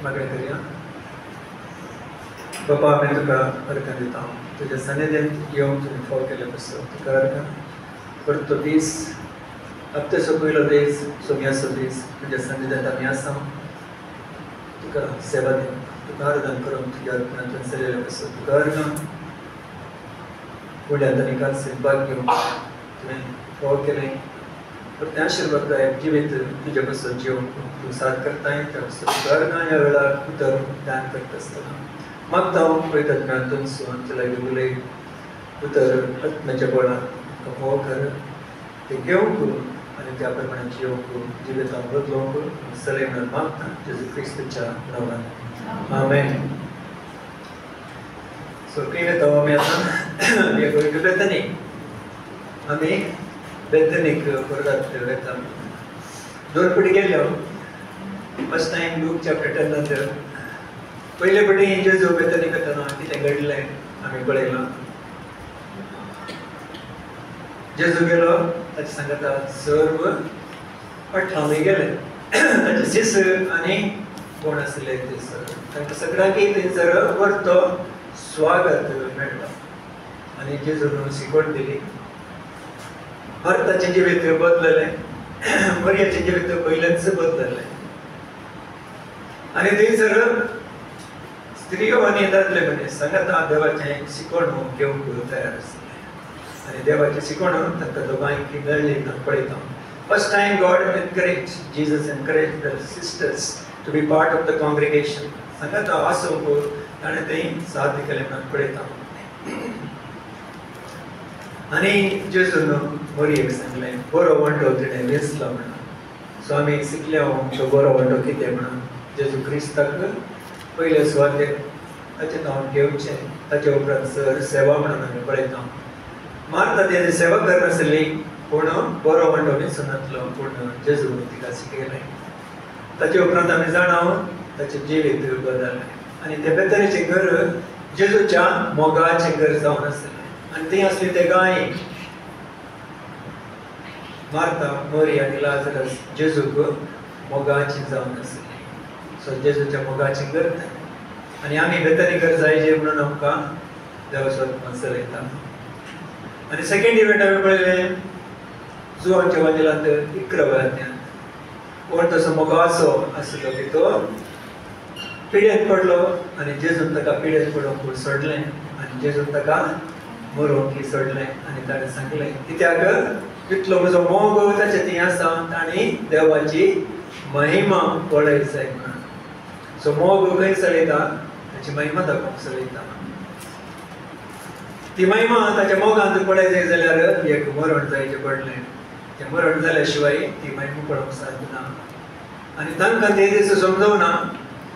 मागणी करूया. बाबा आम्ही तुका अर्घ दिता, तुझ्या सानिध्यात येऊन तुम्ही फाव केल्यापासून तुका अर्घ परतो दीस हप्त्याचो पयलो दीस सोमयाचो दीस तुझ्या सानिध्यात आम्ही आसा. तुका सेवा दिवंक तुका आराधन करून तुझ्या अर्पणांतून चलयल्यापासून तुका अर्घ फुडल्या तनिकाल भाग घेवन तुवें फाव केलें. त्या आशीर्वादायक जिवीत तुझ्या पासून जेवण तूं साथ करताय त्या पासून तुका अर्घ. ह्या वेळार उतर ध्यान करता आसतना मागता हांव पळयतज्ञातून सुन तुला उलय उतर आत्म्याच्या बळान फाव कर ते घेवंक आनी त्या प्रमाणे जेवंक जिवितांत बदलोवंक सलय म्हणून मागता जेजू क्रिस्तूच्या नांवान आमेन. सो खंय वता आमी आतां we are going to Bethany. आमी बेथनीक वर्गांत वता. दोन फावटी गेल्यो. फर्स्ट टायम लूक चॅप्टर 10 नंतर पयले फावटी जेजू बेथनीक वतना कितें घडलें आमी पळयलां. जेजू गेलो ताचे सांगता सर्व पठावय गेले. ताचे शिष्य आनी कोण आसले थंयसर तांकां सगळ्यांक थंयसर परतो स्वागत मेळ्ळो आनी जेजून शिकवण दिली. मार्ताचें जिवीत बदललें, मरियाचें जिवीत पयलेंच बदललें आनी थंयसर स्त्रियो आनी दादले मनीस सांगता देवाचें शिकवण घेवंक तयार आसले आनी देवाचें शिकवण तांकां दोगांयक मेळ्ळी पळयता. First time God encourage Jesus encourage the sisters to be part of the congregation. सांगता आसोवंक ताणें थंय साथ केलें म्हणून पळयता. आनी जेजून मरियेक सांगलें बरो वांटो तिणें वेंचलो म्हणून. सो आमी शिकल्या तो बरो वांटो कितें म्हणून. जेजू क्रिस्ताक पयले सुवातेर ताचें नांव घेवचें ताचे उपरांत सर सेवा म्हणून आमी पळयता. मार्ता तेजी सेवा करनासली पूण बरो वांटो वेंचून नासलो पूण जेजू तिका शिकयलें. ताचे उपरांत आमी जाणाव ताचें जिवीत बदललें आनी तें बेथनीचें घर जेजूच्या मोगाचें घर जावन आसलें आनी थंय आसली ते गाय मार्ता मरी आनी लाजरस जेजूक मोगाचीं जावन आसलीं. सो जेजूच्या मोगाचें घर तें आनी आमी बेथनी घर जायचे म्हणून आमकां देवाचो चलयता. आनी सेकंड इवेंट आमी पळयलें जुवांच्या वांजेलांत 11 वयांतल्यान कोण तसो मोगाचो आसलो की तो पिड्यान पडलो आनी जेजून ताका पिड्यान पडोवंक सोडलें आनी जेजून ताका मरोवंक सोडलें आनी ताणें सांगलें कित्याक इतलो म्हजो मोग ताचे थंय आसा आनी देवाची महिमा पळय जाय म्हणून. सो मोग खंय चलयता ताची महिमा दाखोवंक चलयता. ती महिमा ताच्या मोगांत पळय जाय जाल्यार एक मरण जायचें पडलें. तें मरण जाल्या शिवाय ती महिमा पळोवंक सारना आनी तांकां ते दीस समजवना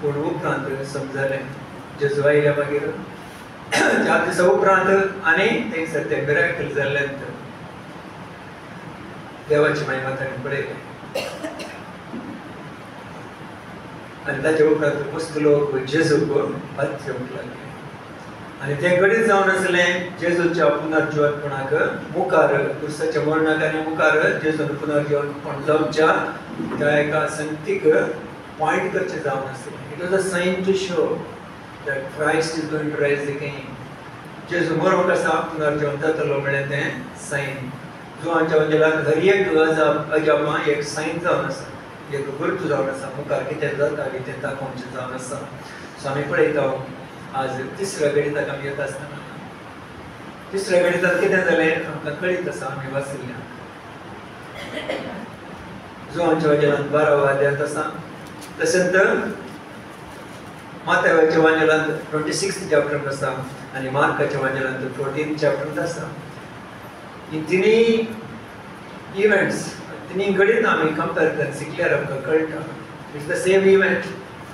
पूण उपरांत समजलें. जेजू आयल्या मागीर चार दिसा उपरांत आनी थंयसर तें मिरेकल जाल्ल्यान देवाची महिमा ताणें पळयली आनी ताचे उपरांत मस्त लोक जेजूक हात घेवंक लागले. आनी तें घडीत जावन आसलें जेजूच्या पुनर्जीवनपणाक मुखार क्रिस्ताच्या मरणाक आनी मुखार जेजून पुनर्जीवनपण जावच्या त्या एका संगतीक पॉयंट करचें जावन आसलें. It was a sign to show that Christ is going to rise again. जेजू मरोवंक आसा पुनर्जीवन जातलो म्हणलें तें सायन. जुवांच्या वंजेलांत हर एक अजापां एक सायन जावन आसा, एक गुर्त जावन आसा. मुखार कितें जाता कितें दाखोवचें जावन आसा. सो आमी पळयता आज तिसऱ्या गणिताक आमी येता आसतना तिसऱ्या गणितांत कितें जालें आमकां कळीत आसा. आमी वाचिल्लें जुवांच्या वंजेलांत 12 अध्यायांत आसा. तशेंच माथेवाच्या वांजेलांत 26 चॅप्टरांत आसा आनी मार्काच्या वांजेलांत 14 चॅप्टरांत आसा. ही तिनी इव्हेंट्स तिनी घडीत आमी कंपेर करून शिकल्यार आमकां कळटा. It's the same event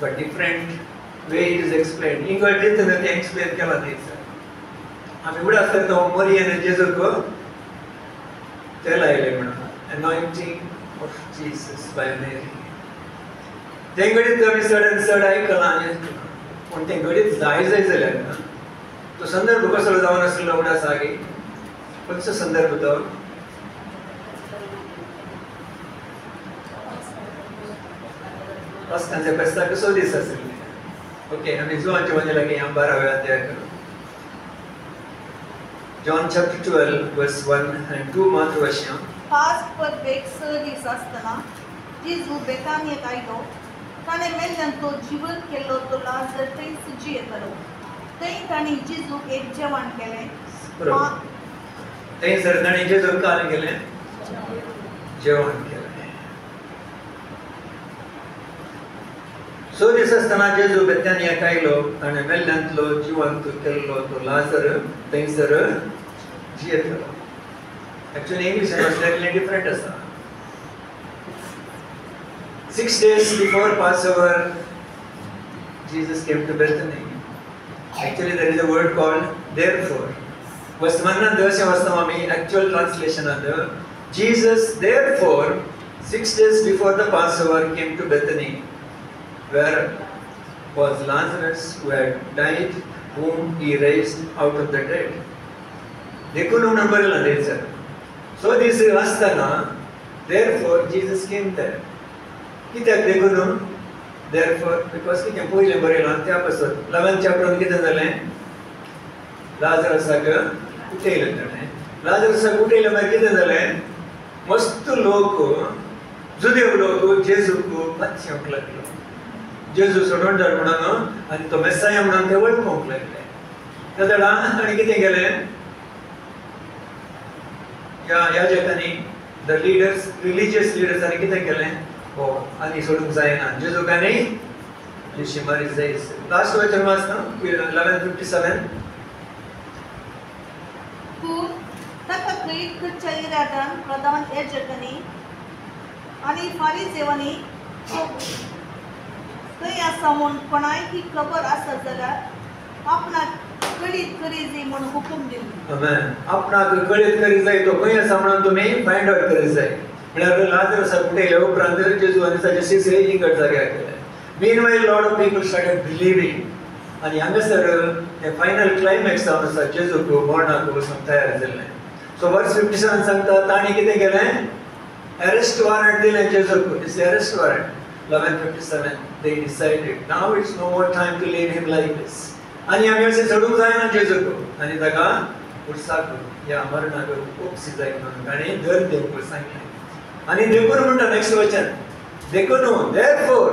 but different way it is explain. ही घडीत तें एक्सप्लेन केला थंयसर. आमी उडास करता मरियेन जेजूक तेल आयलें म्हणून एनॉयंटिंग ऑफ जीसस बाय मेरी. तें घडीत आमी चड आयकलां पूण तें घडीत जाय जाल्यार तो संदर्भ कसलो जावन आसलो उडास आगे खंयचो संदर्भ तो वस्तांचे फेस्ता कसो दीस आसले. ओके, आमी जोहांचे वंदला की हांव 12व्या अध्याय करूं. John chapter 12 verse 1 and 2 मात्र वचनां. पास पर वेग स दीस आसतना जेजू बेतानियेक आयलो. ताणें मेल्ल्यान तो जिवंत केल्लो तो लाजर थंयच जियेतलो. थंय तांणी जेजूक एक जेवण केलें. थंयसर ताणें जेजूक काय केलें? जेवण केलें. सो दीस आसतना जेजू बेतानियेक आयलो. ताणें मेल्ल्यांतलो जिवंत केल्लो तो लाजर थंयसर जियेतलो. Actually, English was slightly different as well. 6 days before Passover, Jesus came to Bethany. Actually, there is a word called therefore. Vastmanna dosya vastamami actual translation of the Jesus therefore 6 days before the Passover came to Bethany, where was Lazarus who had died, whom he raised out of the dead. देखून number लांदेसर. So this is Astana. Therefore Jesus came there. कित्याक देखून? Therefore because कितें पयलें बरयलां त्या पासून 11th chapter कितें जालें? लाजरसाक उठयलें ताणें. लाजरसाक उठयलें मागीर कितें जालें? मस्त लोक जुदेव लोक जेजूक पातशेवंक लागलो. जेजू सोडून धाड म्हणून आनी तो मेस्साया म्हणून ते वळखूंक लागले. त्या दाडा आनी कितें केलें? याजकांनी द लीडर्स रिलीजियस लीडर्स आनी कितें केलें? हो आनी सोडूंक जायना. जेजूकांनी लिशी मारी जाय. लास्ट वचन वाचना 11:57. पूण ताका कैद करच्या इराद्यान प्रधान याजकांनी आनी फारिसेवांनी थंय आसा म्हूण कोणायची खबर आसा जाल्यार आपणाक कळीत करी जाय म्हूण हुकूम दिलो. आमेन. आपणाक कळीत करी जाय तो खंय आसा म्हणून तुमी फायंड आउट करी जाय. म्हळ्यार लाजरसाक उठयले उपरांत जेजू आनी ताचे शिष्य इंगड जाग्यार केले. Meanwhile lot of people started believing. आनी हांगासर ते फायनल क्लायमॅक्स जावन आसा जेजूक मरणाक वचूंक तयार जाल्ले. सो वर्स 57 सांगता ताणी कितें केलें? अरेस्ट वॉरंट दिलें जेजूक. This arrest warrant. 11:57 they decided now it's no more time to leave him like this. आनी आमी अशें सोडूंक जायना जेजूक. आनी ताका उर्साक ह्या मरणाक उपसी जाय म्हणून ताणें धर देवूंक सांगलें. आनी देखून म्हणटा नेक्स्ट वचन. देखून therefore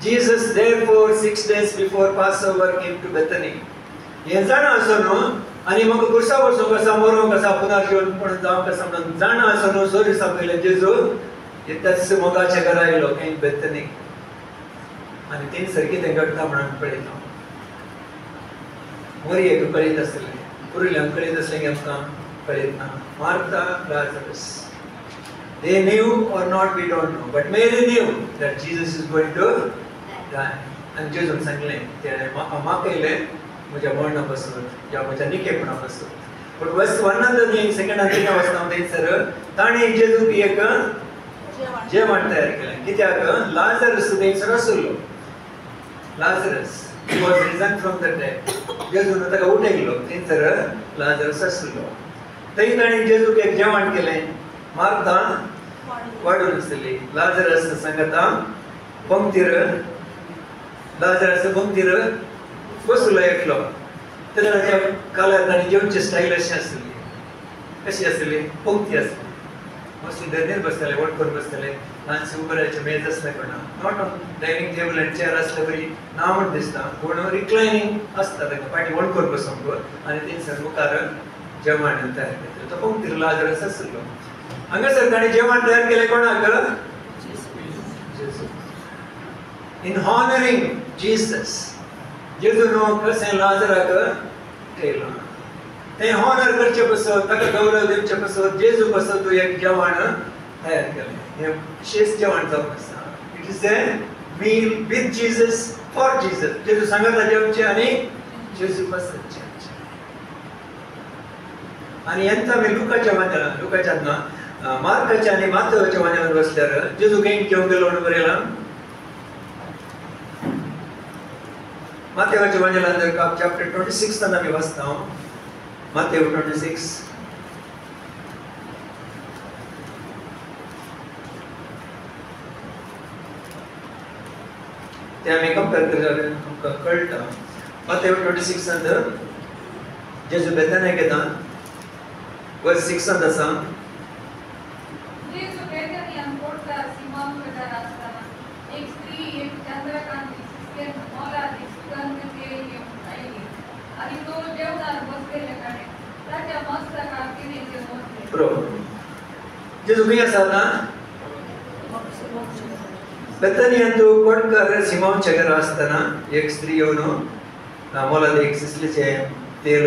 Jesus therefore 6 days before Passover came to Bethany. हें जाणा आसून आनी म्हाका कुर्सा वचूंक आसा, मरूंक आसा, पुनर्जीवन पण जावंक आसा म्हणून जाणा आसून स दिसा पयलें जेजू त्याच मोगाच्या घरा आयलो खंय बेथनी. आनी थंयसर कितें घडटा म्हणून पळयता. मोरयेक कळीत आसलें, कुरिल्यांक कळीत आसलें की आमकां कळीत ना. Martha, Lazarus, they knew or not we don't know, but Mary knew that Jesus is going to die. आनी जेजून सांगलें तेणें म्हाका येयलें म्हज्या मरणा पासून या म्हज्या निकेपणा पासून. बट वर्स 1 न्ही 2 कितें वाचता थंयसर ताणें जेजूक एक जेवण तयार केलें. कित्याक? लाजरस थंयसर आसलो. Lazarus was risen from the dead. जेजून ताका उठयलो. थंयसर लाजरस आसलो. थंय ताणें जेजूक एक जेवण केलें. मार्था वाडून आसली. लाजरस सांगता पंक्तीर लाजरस पंक्तीर बसलो एकलो. तेन्ना कालार ताणें जेवची स्टायल अशी आसली. कशी आसली? पंक्ती आसली. मस्त धर्नीर बसताले, वटकरून बसताले. ल्हानशें उबें रावचें मेज आसलें कोणा. नॉट ऑन डायनिंग टेबल आनी चेअर आसले बरी ना म्हण दिसता. पूण रिक्लायनींग आसता ताका फाटीं वणकून बसूंक आनी थंयसर मुखार जेवण तयार केलें. तो पंक्तीर लाजरस आसलो. हांगासर ताणें जेवण तयार केलें कोणाक? इन हॉनरिंग जीसस. जेजून कशें लाजराक ठेयलां. तें हॉनर करचे पासून ताका गौरव दिवचे पासून जेजू पासून तूं एक जेवण तयार केलें. हें विशेश जेवण जावन आसा. It is a meal with Jesus for Jesus. जेजू सांगता जेवचें आनी जेजू पासून जेवचें. आनी हेंच आमी लुकाच्या ना मार्काच्या आनी माथेवाच्या वांगडान बसल्यार जेजू खंय घेवन गेलो म्हणून बरयलां. माथेवाच्या वांगडान जर चॅप्टर 26 आमी वाचता. Matthew 26. ते आमी कंपेर केल्यार आमकां कळटा. Matthew 26 नंतर जेजू बेथान्याक येता. वर्स 6 आसा. जेजू बेथानियान पोरता सिमोन पेटर आसतना एक स्त्री एक चंद्रकांती सिस्टेम मोलादी सुगंध तेल घेऊन आयली आणि तो जेवणात बसलेल्याकडे त्याच्या मस्तकावर तिने ते ओतले. बरोबर. जेजू खंय आसा आतां? बेथानियान तो कोटकार सिमोनच्या घरा आसतना एक स्त्री येवन मोलादी एक सिसलेचे तेल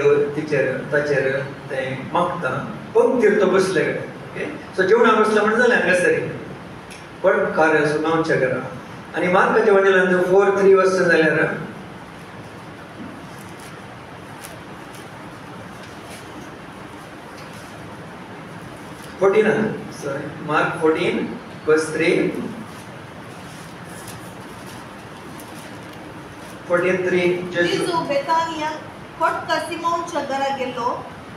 ताचेर तें मागता. पंक्तीर तो बसले कडेन. ओके. सो जेवणा बसला म्हणजे जालें हांगासर कोटकार सिमोनच्या घरा. आनी मार्काच्या वंडलांत 4:3 वर्सां जाल्यार Mark 14 verse 3. 14:3 जेजू बेथानिया कोटका सिमोनच्या घरा गेलो.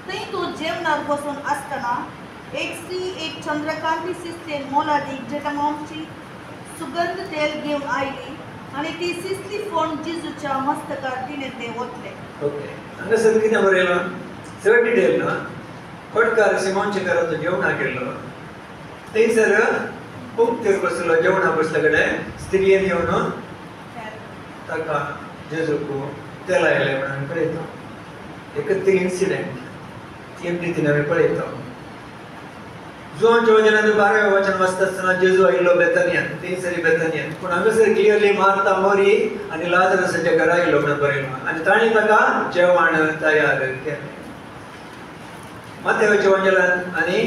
थंय तो जेवणार बसून असताना एक स्त्री एक चंद्रकांती सिसले मोलादीक जटामांची सुगंध तेल घेऊन आयली आणि ती सिसली फोन जेजूच्या मस्तकावर तिने ते ओतले. ओके. हांगासर कितें बरयलां? चड डिटेल ना. कोटकार सिमोनच्या घरा तो जेवणाक गेलो. थंयसर पंक्तीर बसलो. जेवणा बसले कडेन स्त्रियेन येवन ताका जेजूक तेल आयलें म्हणून पळयता. एकच इन्सिडेंट 3 रितीन आमी पळयता. जोनच्या वचनांत 12वें वचन वाचता आसतना जेजू आयिल्लो बेथानियान. थंयसर बेथानियान. पूण हांगासर क्लियरली मार्ता मरी आनी लाजरसाच्या घरा आयिल्लो म्हणून बरयलां. आनी ताणें ताका जेवण तयार केलें. माथेवाच्या वंजलांत आनी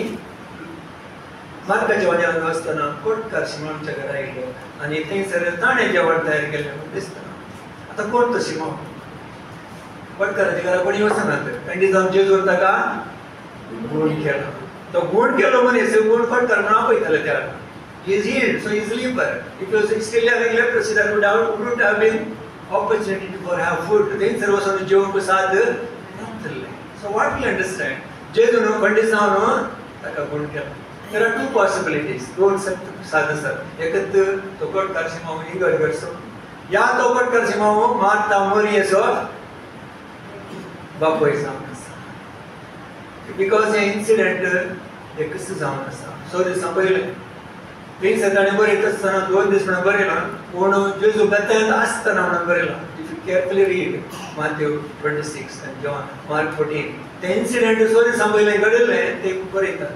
मार्काच्या वंजलांत वाचतना कोटकार सिमोनच्या घरा आयिल्लो आनी थंयसर ताणें जेवण तयार केलें म्हणून दिसता. आतां कोण तो सिमोन? कोटकाराच्या घरा कोणी वचनात. तांणी जावन जेजून ताका गूण केलो. तो गूण केलो मनीस गूण कोटकार म्हणून आपयताले त्या. He is healed, so he is leper. If he was still having leprosy, that wouldn't have been opportunity for have food. थंयसर वचून जेवण साद नासलें. So what we understand? जेजून पंडित जावन ताका गूण केलो. There are 2 possibilities. 2 साद आसात. एकत तो कोटकार सिमोन इगड करचो. या तो कोटकार सिमोन मार्ता मरियेचो बापूय जावन आसा. बिकॉज हे इन्सिडेंट एकच जावन आसा. सो दिसां पयलें थंयसर ताणें बरयत आसतना 2 दीस म्हणून बरयलां. पूण जेजू बेथान्यांत आसतना म्हणून बरयलां. If you carefully read Matthew 26 and John Mark 14. ते इन्सिडेंट 2 दिसां पयलें घडिल्लें ते बरयतात.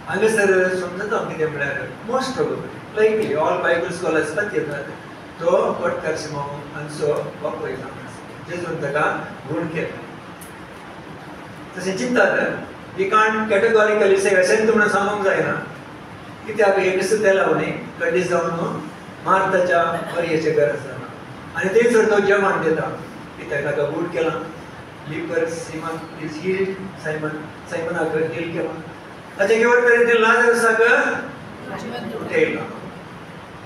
हांगासर समजता कितें म्हळ्यार most probably लायकली all Bible scholars येतात तो कोटकार सिमोन हांचो बापूय जावन आसा. जेजून ताका गूण केलो. तशें चिंतात वी कांट कॅटेगॉरिकली से अशें म्हणून सांगूंक जायना. कित्याक हे कसं तेल लावनी कधीच जावन मार्ताच्या मरियेचें घर आसा आनी थंयसर तो जेवण दिता. कित्याक ताका गूण केलां. Leper Simon is healed. सायमनाक हील केलां. ताचे घेवन तरी लाजरसाक उठयलां.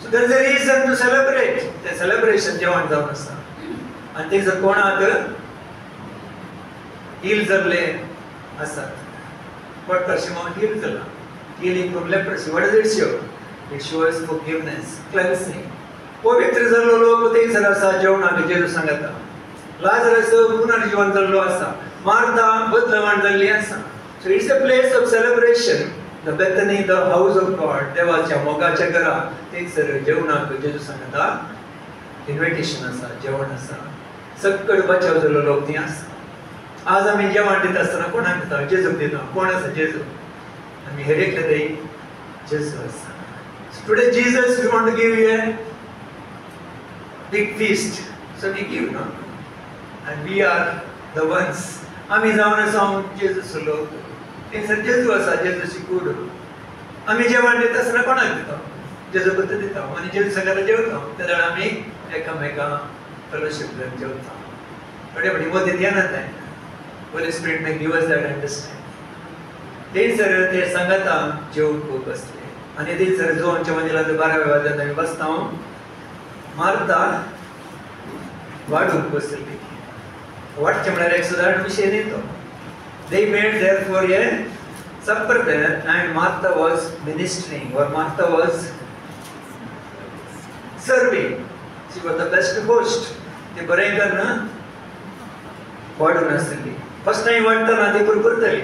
So there is a reason to celebrate. ते सेलिब्रेशन जेवण जावन आसा. आनी थंयसर कोणाक हील जाल्ले आसात. कोटकार सिमोन हील जाला. Healing from leprosy. What does it show? It shows forgiveness, cleansing. पवित्र जाल्लो लोक थंयसर आसा जेवणाक जेजू सांगता. लाजरस पुनर्जीवन जाल्लो आसा. मार्ता बदलवण जाल्ली आसा. So it's a place of celebration. The Bethany, the house of God. देवाच्या मोगाच्या घरा थंयसर जेवणाक जेजू सांगता. इन्विटेशन आसा, जेवण आसा. सकट बचाव जाल्लो लोक थंय आसा. आज आमी जेवण दिता आसतना कोणाक दिता? जेजूक दिता. कोण आसा? जेजू. आमी हेर एकले थंय जेजू आसा. So today Jesus, we want to give you a big feast. So we give, no? And we are the ones. आमी जावन आसा जेजूचो लोक. थंयसर जेजू आसा, जेजूची कूड. आमी जेवण दिता आसतना कोणाक दिता? जेजू बद्दल दिता. आनी जेजू सांगता जेवता. त्या आमी एकामेकां फेलोशिप करून जेवता. बड़ी मदत येनात. Holy Spirit may give us that understanding. थंयसर ते सांगता जेवूंक बसले. आनी थंयसर जोनच्या मंदिरांत 12व्या वाद्यांत आमी बसता. मार्ता वाडूंक बसली. वाडचें म्हळ्यार एक सुदारण विशय न्ही तो. They made therefore a supper there and Martha was ministering or Martha was serving. She was the best host. ते बरें करना वाडून आसतली. फर्स्ट टाइम वाडटना ती पुरपुरतली.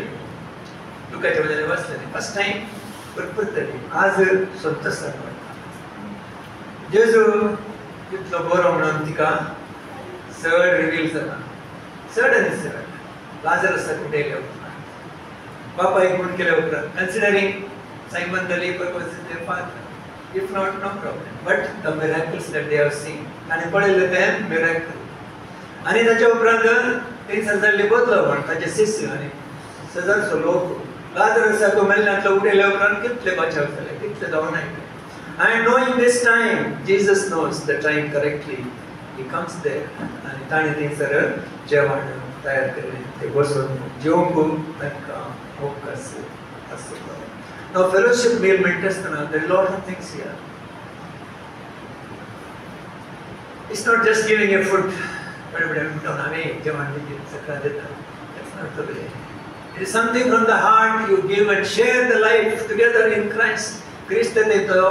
लुकाच्या वयल्यान वाचलेली फर्स्ट टाइम पुरपुरतली. आज संतोशान वाडटा. जेजू तितलो बरो म्हणून तिका चड रिवील जाता. चड आनी चड लाजरसाक उठयल्या उपरांत बापायक म्हूण केल्या उपरांत considering Simon the leper was their father. If not, no problem. But the miracles that they have seen, आणि पळयले ते मिरेकल. आणि ताच्या उपरांत 3,000 बदलो म्हण ताचे शिष्य आणि 1,000 लोक लाजरसाक मेल्ल्यांतलो उठयल्या उपरांत कितले बचाव जाले, कितले जावन आयले. And knowing this time, Jesus knows the time correctly. He comes there. आणि ताणें थंयसर जेवण तयार केलें. ते बसून जेवंक तांकां फोकस आसलो. Now fellowship meal म्हणटासतना there are a lot of things here. It's not just giving a food. म्हणून आम्ही जेवण दिली सकाळ देतात. That's not the way. It is something from the heart you give and share the life together in Christ. Christ देतो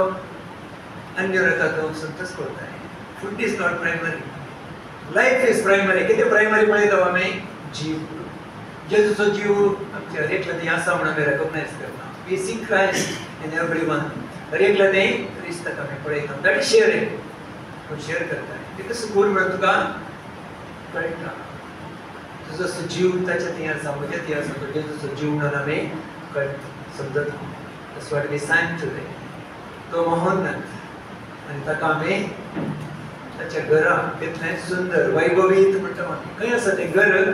अन्य रकातो संतोष करता है. Food is not primary. Life is primary. किती primary पळयता आम्ही जीव. जेजूचो जीव आमच्या एकल्यान आसा म्हणून आमी रेकॉग्नाइज करता. We see Christ in everyone. हर एकला ते क्रिस्ताक आमी पळयता. That is sharing. तो शेअर करता. ते कसं कोण म्हणून तुका कळटा. तुजो जीव ताच्या ती आसा म्हज्या ती आसा तो जेजूचो जीव म्हणून आमी समजता. That's what we sang today. तो महोन्नत आणि ताका आमी ताच्या घरांत कितलें सुंदर वैभवीत म्हणटा आमी. खंय आसा तें घर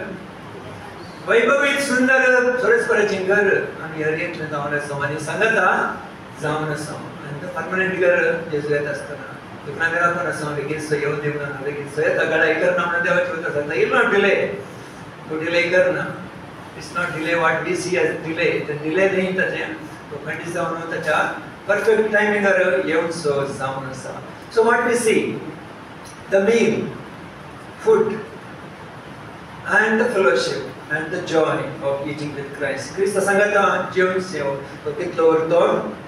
वैभवीत सुंदर सोरेस्पराचें घर आमी हर एकलें जावन आसा आनी सांगता जावन आसा. आनी तो परमनंट घर जेजू येता आसतना दुकान राखून आसा बेगीन सो येवन दिवं ना बेगीन सो येता गाडाय करना म्हणून देवाची उतर सांगता इल नॉट डिले. तो डिले करना. It's not delay what we see as delay. ते डिले न्ही ताचें तो खंडीत जावन ताच्या परफेक्ट टायमिंगार येवन सो जावन आसा. So what we see the meal food and the fellowship and the joy of eating with Christ. Christ सांगता जेवण सेव तो कितलो तो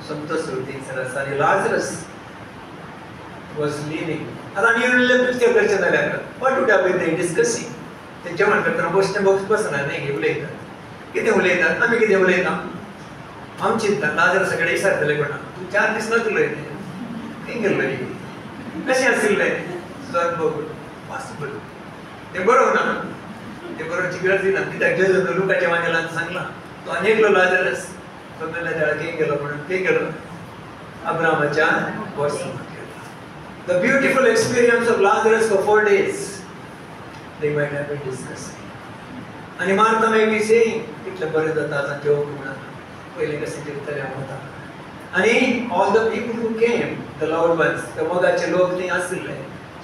संतोष होती सर आणि लाजरस was leaning. आता आम्ही उरले पिक्चर करचे जाल्यार what would have been they discussing? ते जेवण करतना बसने बॉक्स बसना नाही उलयतात. कितें उलयतात आमी कितें उलयता आम चिंतता लाजरसाकडे विचारतले कोणा तूं 4 दीस नसलो खंय गेल्लो कशें आशिल्लें सर बघून पॉसिबल ते बरोबर ना. ते बरोबरची गरज ना. कित्याक जेजून लुकाच्या वांगेलान सांगला तो अनेकलो लाजरस तो मेल्या देळा खंय गेलो म्हणून खंय गेलो अब्रामाच्या वर्सांत गेलो. The beautiful experience of Lazarus for 4 days they might have been discussing. आणि मार्था may be saying कितले बरें जाता आतां जेवंक म्हणून पयलीं कशें जेवताले म्हणटा. आणि all the people who came the loved ones ते मोगाचे लोक थंय आशिल्ले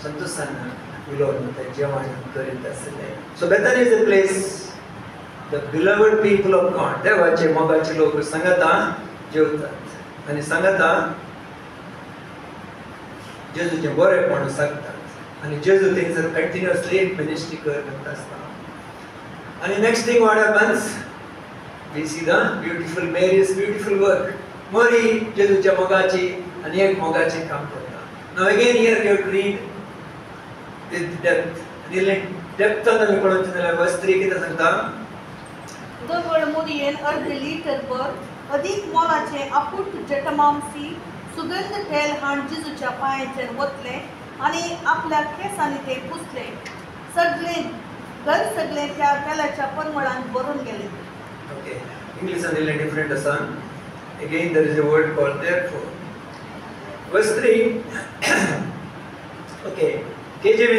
संतोशान उलोवन ते जेवण करीत आसले. So Bethany is a place the beloved people of God देवाचे मोगाचे लोक सांगता जेवतात आणि सांगता जेजूचे बरेपण सांगतात आणि जेजू थंयसर कंटिन्युअसली मिनिस्ट्री करत आसता. आणि next thing what happens we see the beautiful Mary's beautiful work. मरी जेजूच्या मोगाची आणि एक मोगाचे काम करता. Now again here you have to read with depth. Depth आमी पळोवचें जाल्यार verse 3 कितें सांगता. दगड मुदयेन अर्ध लिटरभर अधिक मोलाचे आपूट जटमांसी सुगंध तेल हाण जेजूच्या पांयाचेर वतले आणि आपल्या केसांनी ते पुसले. घर सगळे त्या तेलाच्या परमळान भरून गेले. Okay. English is a little different आसा. Again there is a word called therefore. Verse 3. Okay. KJV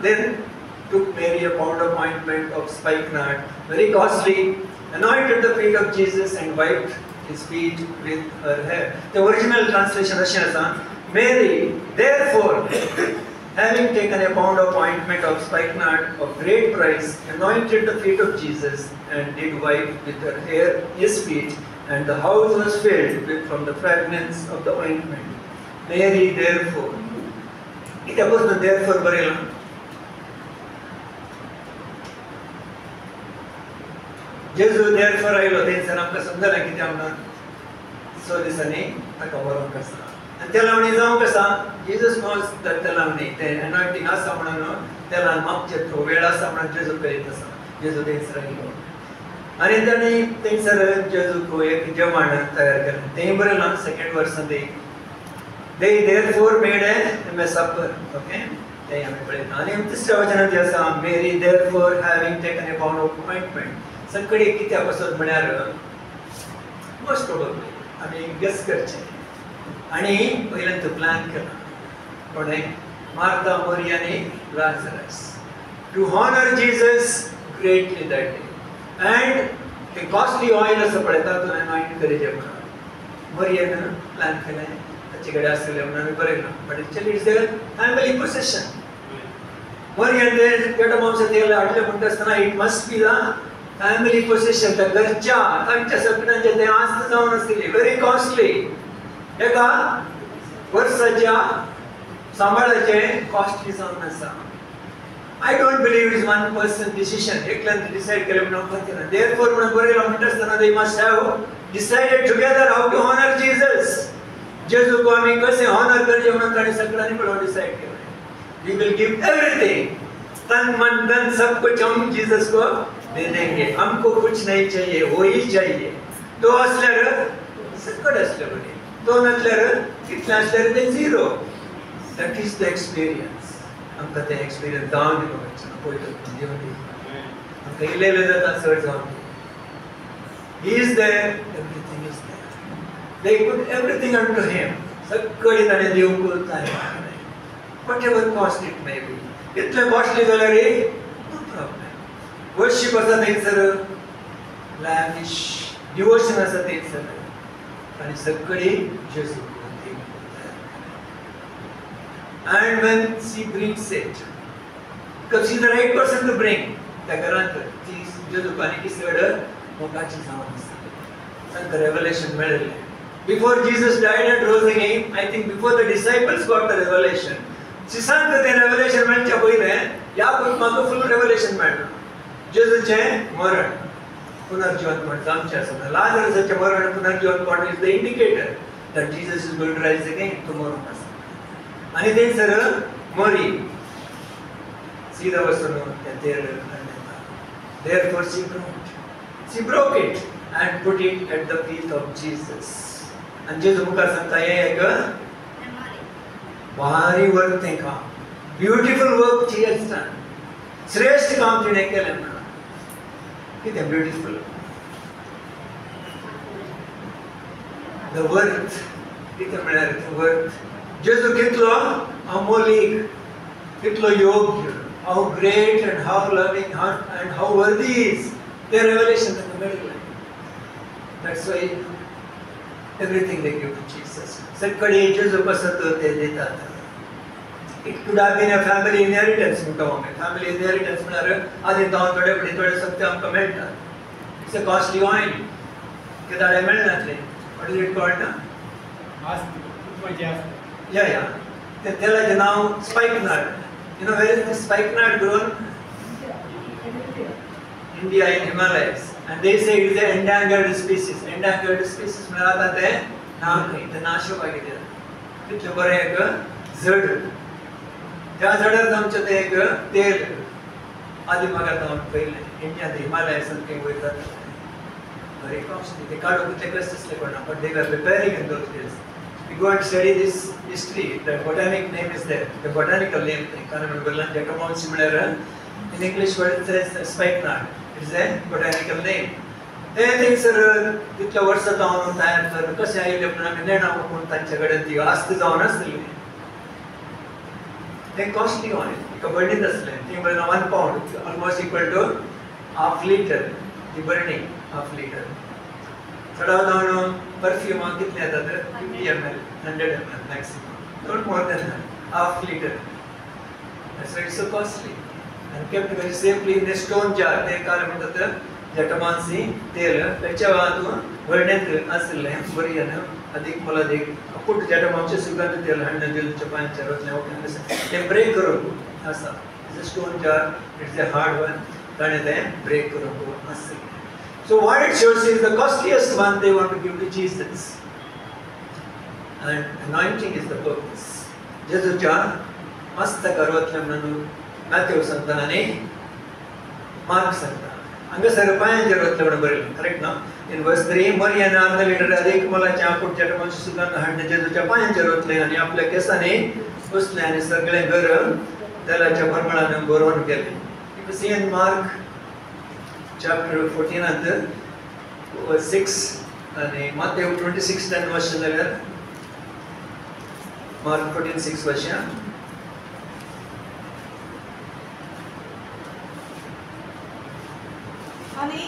then took Mary a pound of ointment of spikenard, very costly, anointed the feet of Jesus and wiped his feet with her hair. The original translation अशें आसा. Mary therefore having taken a pound of ointment of spikenard of great price, anointed the feet of Jesus and did wipe with her hair his feet, and the house was filled with from the fragrance of the ointment. Mary therefore. कित्याक पासून therefore बरयलां. जेजू therefore आयलो थंयसर आमकां समजलां कित्याक म्हणून 6 दिसांनी ताका व्हरोंक आसा. आणि त्या लावणी जाऊ कसा जीजस नोज त्या लावणी ते अनॉइंटिंग आसा म्हणून त्याला मागचे तो वेळ आसा म्हणून जेजू करीत आसा जेजू थंयसर आयलो आणि ताणी थंयसर जेजूक एक जेवण तयार केलें तें बरयलां सेकंड वर्सान they therefore made a supper. Okay, ते आमी पळयता आनी तिसऱ्या वचनांत आसा मेरी therefore having taken a vow of appointment. सगळे कित्याक वचत म्हळ्यार मोस्ट प्रोबेबली आमी गेस करचें आनी पयल्यान तो प्लॅन केला कोणे मार्था मरी आनी Lazarus to honour Jesus greatly that day and ते कॉस्टली ऑयल असं पळयता तो अनॉइंट करीचे म्हणून मरियेन प्लॅन केलें ताचेकडे आसलें म्हणून आमी बरयलां but actually it's their family possession मरियन ते पेटो मांसा तेल हाडलें म्हणटा आसतना it must be the family possession त्या घरच्या तांच्या सगळ्यांचे ते आस्त जावन आसली व्हेरी कॉस्टली एका वर्साच्या सांबाळाचे कॉस्टली जावन आसा I don't believe it's one person decision. एकल्यान decide केलें म्हणून खातीर. Therefore, म्हणून बरयलां म्हणटा आसतना they must have decided together how to honor Jesus. जेजूक आमी कशें honor करचें म्हणून ताणें सगळ्यांनी मेळून decide केलें. We will give everything. तन मन धन सब कुछ हम जीसस को दे देंगे. हमको कुछ नहीं चाहिए, वो ही चाहिए. तो असल्यार सगळें असलें बरें. तो नसल्यार कितलें असल्यार तें zero. That is the experience. आमकां तें एक्सपिरियन्स जावन दिवपाचें पळयता देव आमकां इल्लें जाता चड जावन he is there everything is there they put everything unto him सगळें ताणें दिवंक तयार whatever cost it may be इतलें कॉस्टली जाल्यार नो प्रॉब्लेम वर्शीप आसा थंयसर लॅविश डिवोशन आसा थंयसर आनी सगळीं जेजू and when she brings it because she's the right person to bring त्या घरांत ती जेजूकानी किसड मोगाची जावन आसा तांकां रेवलेशन मेळिल्लें before Jesus died and rose again I think before the disciples got the revelation शिसांक तें रेवलेशन मेळच्या पयलें ह्या म्हाका फूल रेवलेशन मेळ्ळां जेजूचें मरण पुनर्जीवन म्हणटा आमचें आसा लाजरसाचें मरण पुनर्जीवन कोण is the indicator that Jesus is going to rise again tomorrow आसा आणि थंयसर मरी सीधा वचून त्या तेल therefore she broke it and put it at the feet of Jesus आणि जेजू मुखार सांगता हें एक भारी वर्क तें काम beautiful work she has done श्रेष्ठ काम तिणें केलें म्हणून कितें ब्युटिफूल द वर्थ कितें म्हळ्यार वर्थ जेजू कितलो अमोलीक कितलो योग्य how great and how loving and how worthy is ते रेवलेशन ताका मेळिल्लें that's why everything they give to Jesus सगळे जेजू कसो ते दितात it could have been a family inheritance म्हणटा आमी फॅमिली इनहेरिटन्स म्हळ्यार आदी जावन थोडे सप्ते आमकां मेळटात इट्स अ कॉस्टली ऑयल कित्याक मेळनातलें what is it called Yeah. The तेलाचें नांव spikenard. You know where is the spikenard grown? India in Himalayas. And they say it is an endangered species. Endangered species म्हळ्यार आतां तें ना खंय तें नाशक आयिल्लें. तितलें बरें एक झड. त्या झाडार आमचें तें एक तेल आदी मागात हांवें पयलें इंडिया हिमालयासान खंय वयतात. Very costly. ते काडून कितले कश्ट आसले कोणा but they were preparing in those days. We go and study this history. The botanic name is there. The botanical name. I can't remember. Jacobonsi म्हळ्यार in English word it says spikenard. It's a botanical name. ते थंयसर तितल्या वर्सां जावन तयार करून कशें आयिल्लें म्हणून आमी नेणा कोण तांचे कडेन ती आस्त जावन आसली तें कॉस्टली ऑयल तिका बर्नीत आसलें ती म्हळ्यार 1 pound almost equal to half litre ती बर्नींग हाफ लिटर चडाव जावन परफ्यूमाक कितले येतात 50 ml 100 ml maximum don't more than half litre so it's so costly and kept very safely in a stone jar ते काल म्हणटात जटमांसी तेल त्याच्या वाहतून वर्णेत आसलें बरें अधिक मोलादीक पुट जटमांचे सुगंध तेल हाडून दिल्लें पांचच्या रोतलें तें ब्रेक करून आसा it's a stone jar it's a hard one ताणें तें ब्रेक करून आसलें So what it shows is the costliest one they want to give to Jesus. and anointing is the purpose. जेजूच्या मस्तकार वतले म्हणून मॅथ्यू सांगता आणि मार्क सांगता हांगासर पांयांचेर वतले म्हणून बरयलें करेक्ट ना इन वर्स 3 मरियान अर्ध लिटर अधिक मोलाच्या पुढच्या टमाची सुगंध हाडणे जेजूच्या पांयांचेर वतले आणि आपल्या केसांनी बसले आणि सगळे घर तेलाच्या परमळान भरून गेले. You can see in Mark chapter 14 and verse 6 आणि Matthew 26:10 वाचन जाल्यार Mark 14:6 वाचया. आणि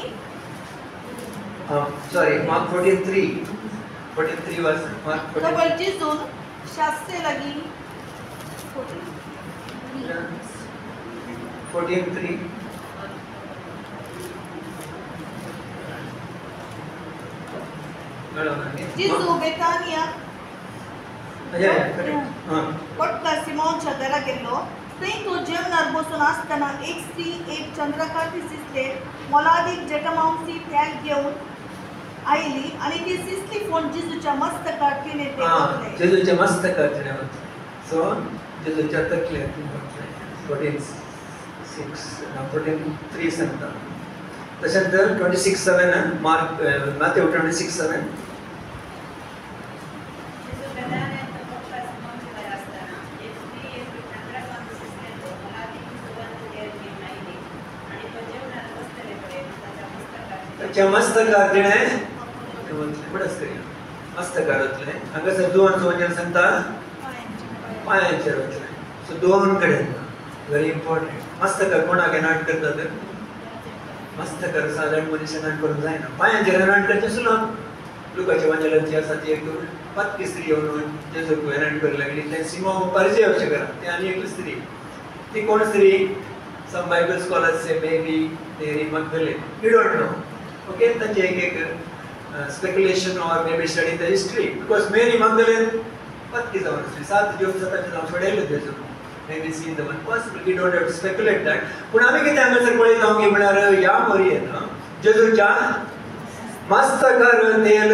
सॉरी Mark 14:3 वाच Mark 14. कबल जिजून शास्त्रे लगी 14:3 जिजू बेतानिया पटका सिमोनच्या घरा गेलो. थंय तो जेवणार बसून असताना एक स्त्री एक चंद्रकांती सिस्टर मोलादीक जटमांसी फॅग घेऊन आयली आणि ती सिसली फोन जिजूच्या मस्तकात तिने ते घातले. जेजूच्या मस्तकात तिने घातले. सो जेजूच्या तकल्यात घातले. 14:3 सांगता. तशेंच 26:7 मार्क मॅथ्यू 26:7 त्याच्या मस्तकात तिने बडच करी मस्तकात घातले. हांगासर दोन वचन सांगता पांयांचेर घातले. सो दोन कडेन व्हेरी इम्पॉर्टंट. मस्तकार कोणाक एनाट करतात? मस्तकार साधारण मनशान करून जायना. पांयांचेर एनाट करचें सुलभ. लुकाच्या वांजेलांची आसा ती एक पत्की स्त्री येवन जेजूक एनाट करूंक लागली. ते सिमो परिचय अशें करा. ती आनी एक स्त्री. ती कोण स्त्री? सम बायबल स्कॉलर्स से maybe Mary Magdalene. We don't know. Okay, तांचे एक speculation or maybe study the history because Mary Magdalene Patki जावन आसली. 7 दिवस ताचे जावन सोडयले जेजूक. Maybe she is the one possible. We don't have to speculate that. पण आम्ही कितें हांगासर पळयता की म्हळ्यार ह्या मरियेन जेजूच्या मस्तकार तेल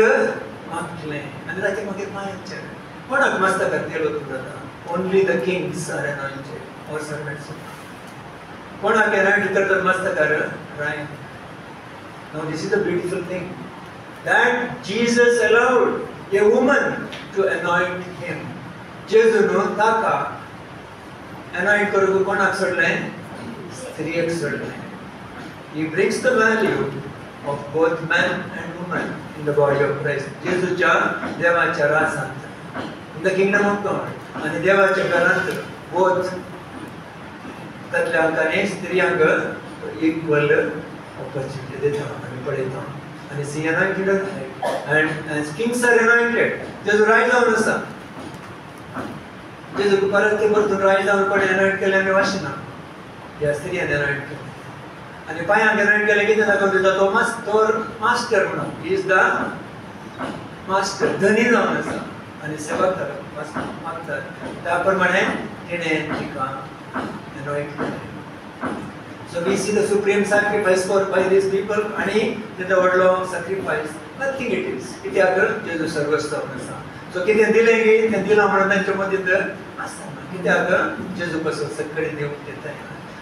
मागलें आनी ताचे मागीर पांयांचेर. कोणाक मस्तकार तेल वचूंक जाता? ओनली द किंग्स आर एनॉइंटेड और सर्वंट्स. कोणाक एनॉइंट करतात मस्तकार? Ryan. Now this is the beautiful thing that Jesus allowed a woman to anoint him. जेजून ताका anoint करूंक कोणाक सोडलें? स्त्रियेक सोडलें. He brings the value of both man and woman in the body of Christ. जेजूच्या देवाच्या रासांत in the kingdom of God आणि देवाच्या घरांत both दादल्यांक आनी स्त्रियांक equal opportunity देता आमी पळयता. आनी सी anointed and as kings are anointed. जेजू राय जावन आसा. जेजू परत ते परतून राय जावन कोणी anoint केलें आमी वाचना. ह्या स्त्रियान anoint केलें. आनी पांयांक anoint केलें कितें दाखोवन दिता? तो मास्टर म्हणून. He is the master. धनी जावन आसा आनी सेवा करप मागतात. त्या प्रमाणे तिणें तिका anoint केलें. So we see the supreme sacrifice for by these people आणि तेचा व्हडलो sacrifice nothing it is. कित्याक जेजू सर्वस्व आसा. सो कितें दिलें की तें दिलां म्हणून तांचे मदीं तर आसना. कित्याक जेजू कसो सगळे देव दिताय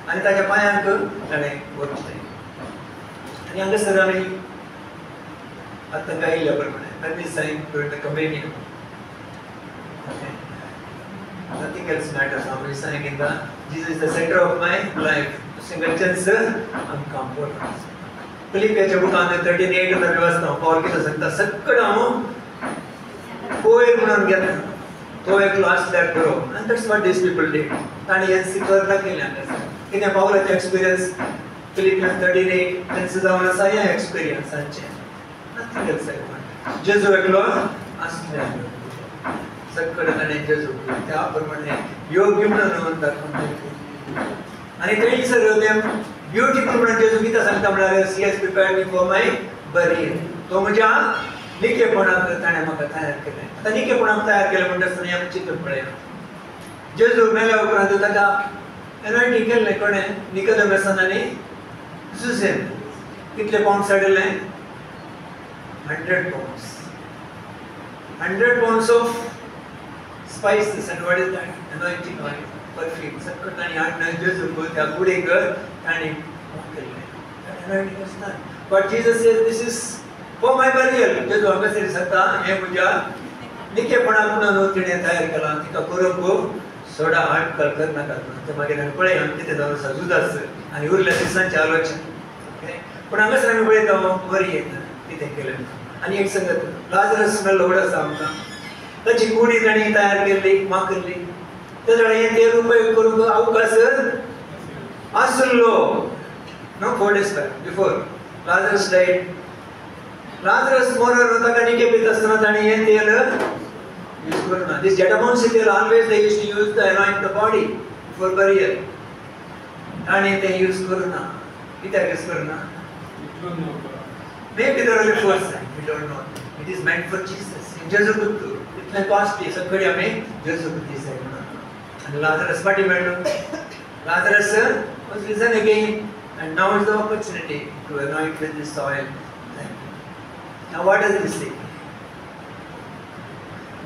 आनी ताच्या पांयांक ताणें वचताय. आनी हांगासर आमी आतां गायिल्ल्या प्रमाणे when we sang during the communion nothing else matters. How we sang in the Jesus is the center of my life. Singletons uncomfortable. फिलिपियाच्या बुकान 38 व्यवस्था पॉल कितें सांगता? सगळें हांव पोयर म्हणून घेता. तो एकलो आसल्यार बरो. आनी that's what these people did. ताणें हें सिकर दाखयलें हांगासर. कितें पावलाचें एक्सपिरियन्स फिलिपियन्स 38 तांचें जावन आसा ह्या एक्सपिरियन्साचें. Nothing else I want. जेजू एकलो आसल्यार सगळें ताणें जेजू त्या प्रमाणे योग्य म्हणून दाखोवन दिलें. आणि ते सगळं ब्युटिफुल म्हणून जेजू कितें सांगता म्हळ्यार she has prepared me for my burial. तो म्हज्या निकेपणाक ताणें म्हाका तयार केलें. आतां निकेपणाक तयार केलें म्हणटा आसतना आमी चिंतून पळया. जेजू मेल्या उपरांत ताका एनॉयंटींग केल्लें कोणें? निकोदेमसान आनी सुसेन. कितले पावंड्स हाडले? 100 pounds. 100 pounds of spices and what is that? Anointing oil, perfume. सत्कट आणि आठ जेजू त्या गुडे कर आणि anointing is done. But Jesus says, this is for my burial. जेजू हमें से सकता है मुझे निके पड़ा अपना नोटिने तयार करा तिका कोरंगो सोडा आठ कल करना करना ते मागे नन पळे हम तिथे जाऊन सजुदास आणि उरल्या दिवसांची आलोचना ओके पण आम्ही सगळे पळे जाऊ बरी येत तिथे केलं आणि एक संगत लाजरस न लोडा सामना त्याची गुडी जणी तयार केली माकली त्याजडे हे तेल उपयोग करून अवकाश असलो no 4 days before Lazarus died. Lazarus moral होता का निके पित असताना त्याने हे तेल यूज करना. This Jatamonsi तेल always they used to use to anoint the body for burial. आणि ते यूज करना. किती यूज करना? Maybe there are first time. We don't know. It is meant for Jesus. In Jesus Kuttu. इतने costly सगळे हमें Jesus Kuttu से होना. And Lazarus what he went? Lazarus was risen again, and now is the opportunity to anoint with this oil. Now what does this say?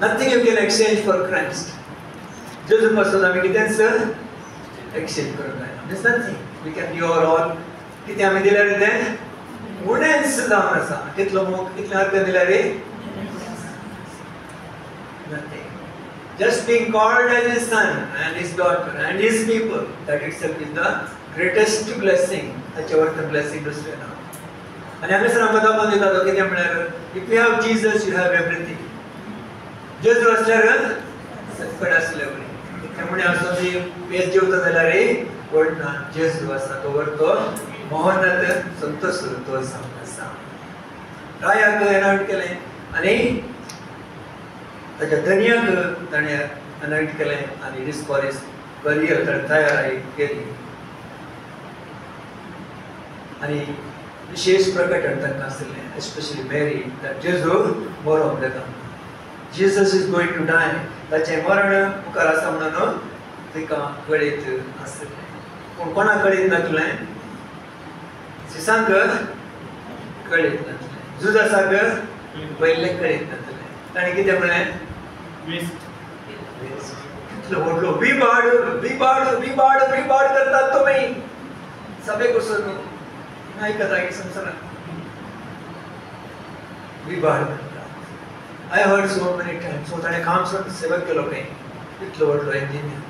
Nothing you can exchange for Christ. Jesus paसून आम्ही किती sir exchange करून राहिलो. There's nothing. We can give our all. किती आम्ही दिले रे ते? उडेन्स जाऊन असा. कितलो मोग कितला अर्थ दिला रे? Nothing. Just being called as his son and his daughter and his people, that itself is the greatest blessing. त्याच्यावर तर blessing दुसरे ना. आणि आम्ही सरांबद्दल आपण देतात किती म्हणणार? If you have Jesus, you have everything. जेजू असल्यावर सगळं असल्यावर. त्यामुळे असं जे पेज जेवता झाला रे वडना जेजू असा तोवर तो मोहनात संतोष तो सांगता. रायाक अनाउंट केले आणि त्याच्या धन्याक त्याने अनाउंट केले आणि दिस फॉर बरियल तयार आहे केली. आणि विशेष प्रकटन त्यांना असले especially Mary that Jesus more of the Jesus is going to die. त्याचे मरण मुखार असा म्हणून तिका कळीत असले. पण कोणा कळीत नसले? सिसांक कळीत नसले. जुदासाक पहिले कळीत नसले. ताणे किती म्हणे? म्हटलो विबाड करतात तुम्ही सभे कुसुन नाही कथा की संसारात विबाड करतात. I heard so many times. So ताणे काम सेवक केलो काही इतलो वडलो इंजिनियर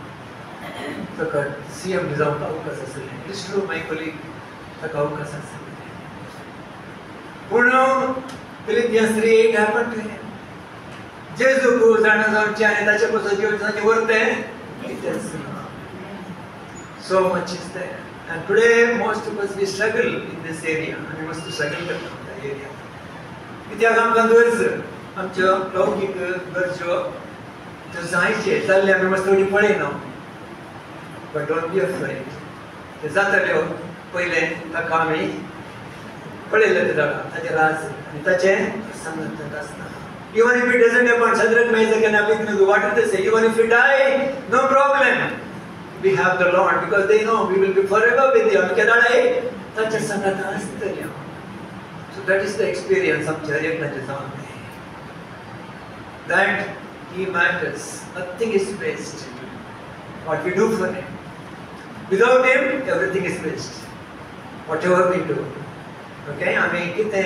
सकट CM जाऊन अवकाश असेल. It's true my colleague तक अवकाश असेल. पूर्ण Philippians 3:8 happened to him. जेजू को जाणं जाऊनचे आणि त्याच्यापासून जीवनाचे वर्ते so much is there. And today most of us we struggle in this area and we must struggle in that area. किती काम करतोय आमच्या लौकिक गरजो तर जायचे चालले आम्ही मस्त थोडी पळे ना but don't be afraid. ते जातले पहिले ताका आम्ही पळेले ते जागा त्याचे राज आणि त्याचे संगत असतात. Even if it doesn't happen, Shadrach, Meshach and Abednego, what did they say? Even if we die, no problem. We have the Lord because they know we will be forever with you. So that is the experience of Charyaklaja. That He matters. Nothing is waste. What we do for Him. Without Him, everything is waste. Whatever we do. Okay? I mean, कितने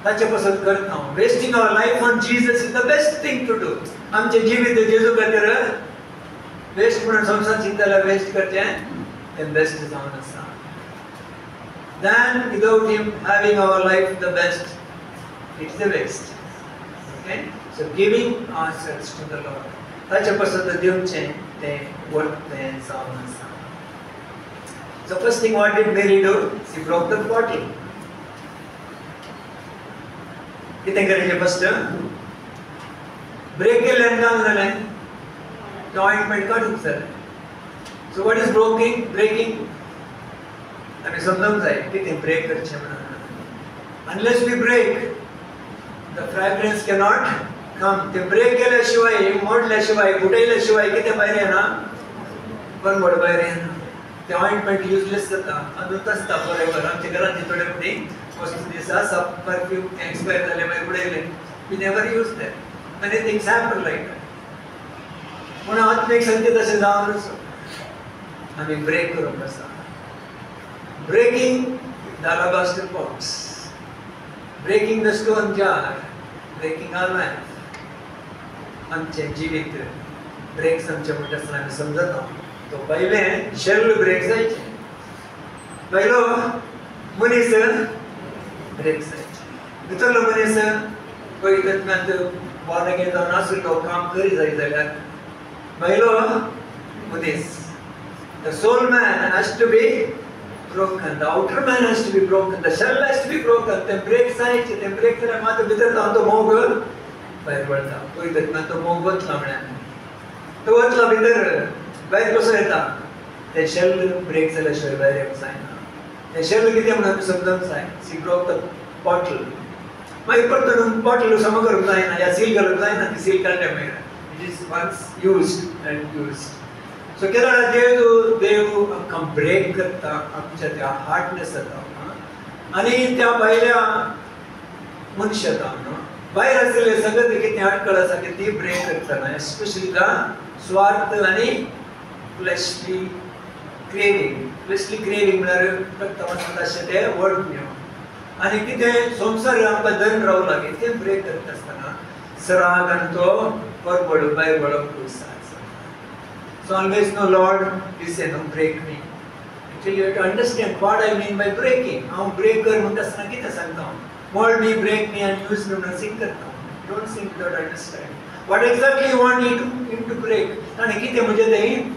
त्याच्यापासून करत आहोत. Wasting our life on Jesus is the best thing to do. आमचे जीवित जेजू करते waste म्हणून संसार Chintala waste करते ते बेस्ट जाऊन असा. Then without Him having our life the best, it's the waste. Okay? So giving ourselves to the Lord. त्याच्यापासून देऊचे ते वर्ते जाऊन असा. So first thing what did Mary do? She broke the bottle. किती करायचे फर्स्ट ब्रेक केल्यानंतर काय झालं तो ऑइंटमेंट काढून sir. So what is breaking आम्ही समजावून जाय किती ब्रेक करचे म्हणून. Unless we break the fragrance cannot come. ते ब्रेक केल्याशिवाय मोडल्याशिवाय फुटल्याशिवाय किती बाहेर येणार पण मोड बाहेर येणार. ते ऑइंटमेंट युजलेस जाता अजून असता फॉरएव्हर. आमच्या घरात थोडे पुढे वस्तू दिसा सब परफ्यूम एक्सपायर झाले बाहेर उडले. We never use them. Many things happen like that. पूण आत्मीक सांगता तशें जावन आमी ब्रेक करूंक आसा. Breaking the alabaster box, breaking the stone jar, breaking our life. आमचें जिवीत ब्रेक्स आमचे म्हणटा आसतना आमी समजता तो पयलें शेल ब्रेक जायचे, पयलो मनीस ब्रेक जायचे. भितरलो मनीस पळयतात बॉर्न अगेन जावन आसलो काम करी जाय जाल्यार पयलो मनीस. The soul man has to be broken. The outer man has to be broken. The shell has to be broken. They break जायचे. ते ब्रेक केल्यार मात भितर जावन तो मोग भायर पडटा. पळयतात ना तो मोग वतला म्हळ्यार तो वतला भितर भायर कसो येता. ते शेल ब्रेक जाल्या शिवाय भायर येवंक जायना. ते शेल कितें म्हणून आमी समजूंक जाय. सी ब्रोक द बॉटल. मागीर परतून बॉटल समो करूंक जायना या सील घालूंक जायना. ती सील काडल्या मागीर it is once used and used. So केन्ना देव आमकां ब्रेक करता आमच्या त्या हार्डनेस जाता आनी त्या भायल्या मनशांत भायर आसलेले सगळे कितें अडखळ आसा की ती ब्रेक करतना एस्पेशली द स्वार्थ आनी फ्लॅशली क्रेविंग म्हळ्यार रक्तमांसांत अशें ते वळखण्यो आनी कितें संवसार आमकां धरून रावला की तें ब्रेक करता आसतना सराग आनी तो परबड भायर वळप जाय. So always know, Lord, listen, don't break me. Actually, you have to understand what I mean by breaking. I'm breaker, म्हणटा आसतना कितें सांगता हांव. Mold me, break me and use me म्हणून sing करता. Don't sing without understanding. What exactly you want him to break? आनी कितें म्हणजे तें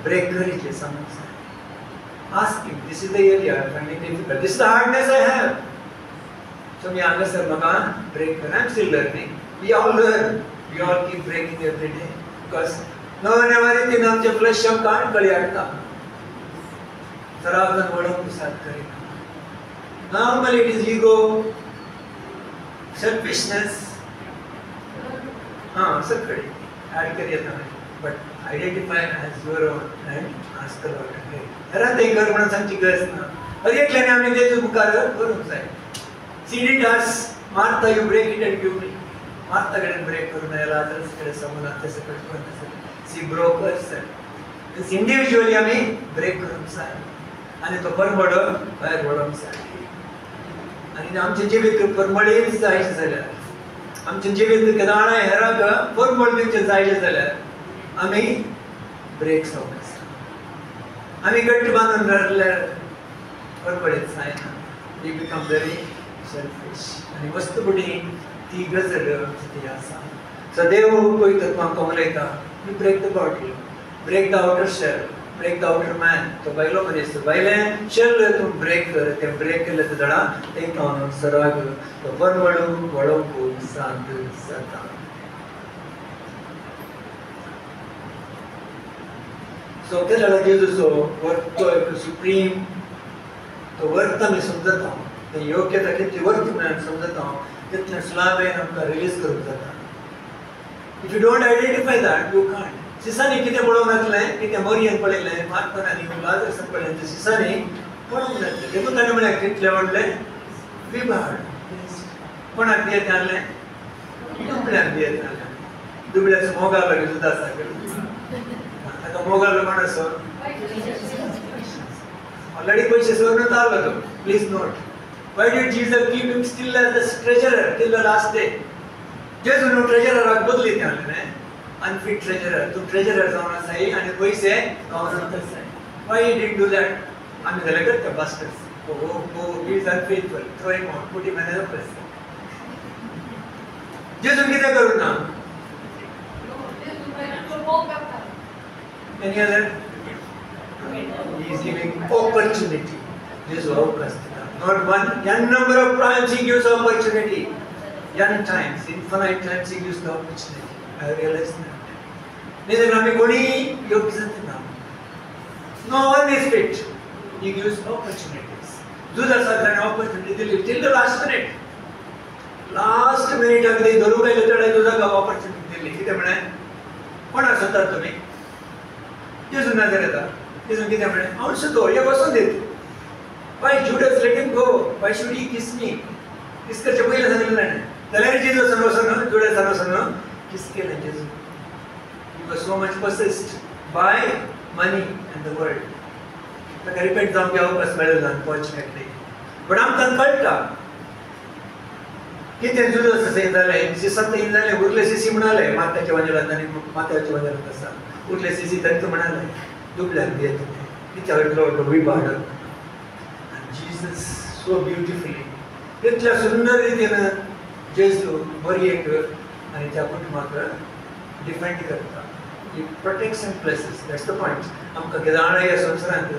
ब्रेक करीचें सांगूंक जाय. Ask him, this is the area I find it difficult. This is the hardness I have. So me हांगासर म्हाका break कर. I'm still learning. We all learn. We all keep breaking every day. Because नव्या रीतीन आमचे flash आमकां कळी हाडटा. सरावतन वळोवंक साथ करिना. Normally it is ego, selfishness. सगळे add करी येता. But identify as your own and ask the Lord to break. घरांत एक घर म्हणून सांगची गरज ना. हर एकल्याने आमी तेचे मुखार करूंक जाय. See it as Martha, you break it and give me. Martha कडेन ब्रेक करून आयला Lazarus कडेन समोर तशें करता. She broke herself. This individually आमी ब्रेक करूंक जाय आनी तो परमड भायर वळोवंक जाय. आनी आमचें जिवीत परमडीत जायचें जाल्यार आमचें जिवीत केदारणां हेराक परमड दिवचें जायचें जाल्यार आमी ब्रेक जावंक जाय. आमी गट्ट बांदून धरल्यार परमडीत जायना. वी बिकम व्हेरी सेल्फिश आनी वस्तुबुडी ती गजाल ती आसा. सो देव पळयतात म्हाका उलयता. You break the bottle, break the outer shell, break the outer man. तो भायलो मनीस भायलें शेल तूं ब्रेक कर. तें ब्रेक केलें ते धडा तें खावन सराग तो परवडूंक वळोवंक साद जाता. सो ते धडा जेजूचो वर्त तो एक सुप्रीम तो वर्त आमी समजता. तें योग्यता कितली वर्त म्हणून समजता तितलें सुलाभेन आमकां रिलीज करूंक जाता. If you don't identify that, you can't. सिसांनी कितें पळोवंक लागलें कितें मरियन पळयलें मार्तान आनी लाजरसान पळयलें ते सिसांनी पळोवंक लागलें. देखून ताणें म्हळ्यार कितलें व्हडलें विभाड. कोणाक दियेत हाडलें? दुबळ्याक दियेत हाडलें. दुबळ्याचो मोगाल लागीं सुद्दां आसा ताका मोगाल कोण आसा? ऑलरेडी पयशे सोडून आसलो तो. Please note. Why did Jesus keep him still as the treasurer till the last day? जेजू न्हू ट्रेजराक बदली ते हाडलें. Unfit treasurer. तूं ट्रेजरर जावन आसाय आनी पयशे गावनांत आसाय. Why he didn't do that? आमी जाल्यार करता bastards. He is unfaithful. Throw him out. Put him in another place. जेजू कितें करूं ना? Any other? He is giving opportunity. जेजू अवकाश दिता. Not one. N number of times he gives opportunity. N times, infinite times he gives the opportunity. I realized that. Neither आमी कोणी योग्य जातना. No one is fit. He gives opportunities. जुदासा ताणें opportunity दिली till the last minute. Last minute अगदी धरून गेले तेडे जुदाका opportunity दिली. कितें म्हळें? कोणाक सोदतात तुमी? जेजू नाजरेता. जेजू कितें म्हळें? हांव सोदो हे वचून दित. Why Judas let him go? Why should he kiss me? किस करचे पयलें सांगिल्लें ताणें. जाल्यार जेजू sanosan जुदासान किस केलें जेजू. was so much possessed by money and the world. ताका रिपेंट जावंक अवकाश मेळ्ळो अनफॉर्च्युनेटली. बट आमकां कळटा कितें जुदस अशें जालें. सिसांत हें जालें उरले सिसी म्हणाले मात्याच्या वंजरांत आनी मात्याच्या वंजरांत आसा. उरले सिसी तांकां म्हणाले दुबळ्याक दिया तुमी कित्याक इतलो व्हडलो विभाडक. आनी जीसस सो ब्युटिफुली इतल्या सुंदर रितीन जेजू मरयेक आनी त्या कुटुंबाक डिफेंड करता. He protects and blesses. That's the point. आमकां केदारनाथ ह्या संवसारांत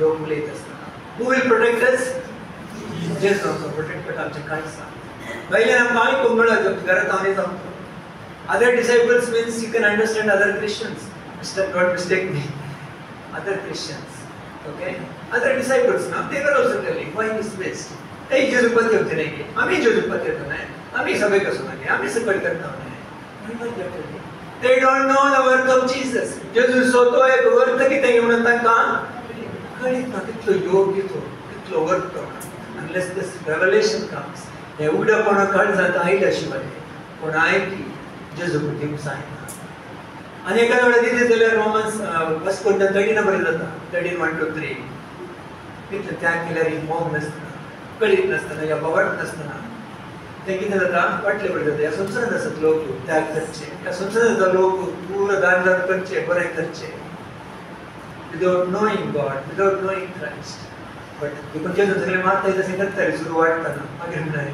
लोक उलयत आसतना who will protect us? Jesus also protect करता आमचें कांय सांग. पयलीं आमकां आयकूंक मेळ्ळो घरांत हांव जावं. Other disciples means you can understand other Christians. Don't mistake me. Other Christians. Okay? Other disciples now they were also telling why is best. Hey, जेजू पती होते नाही. आम्ही जेजू पती होतो नाही. आम्ही सगळे कसं नाही. आम्ही सगळे करता नाही. They don't know the work of Jesus. जेजू स्वतः एक वर्क कितें घेवन तांकां कळीत ना कितलो योग्य तो कितलो वर्क तो. Unless this revelation comes. हे उघडपण काळजांत आयल्या शिवाय कोण आयकी जेजू दिवंक जायना. आनी एका वेळा कितें जाल्यार रोमन्स 1:13 बरें जाता. 13:1-3 कितलें त्याग केल्यार ही मोग नासतना कळीत नासतना या बावट नासतना ते कितें जाता वाटले बरें जाता. ह्या संवसारांत आसात लोक त्याग करचे. ह्या संवसारांत लोक पुरो दान करचे बरें करचे without knowing God without knowing Christ. But देखून जेजू सगळें मारता तशें करताले सुरू वाटतना मागीर म्हणाले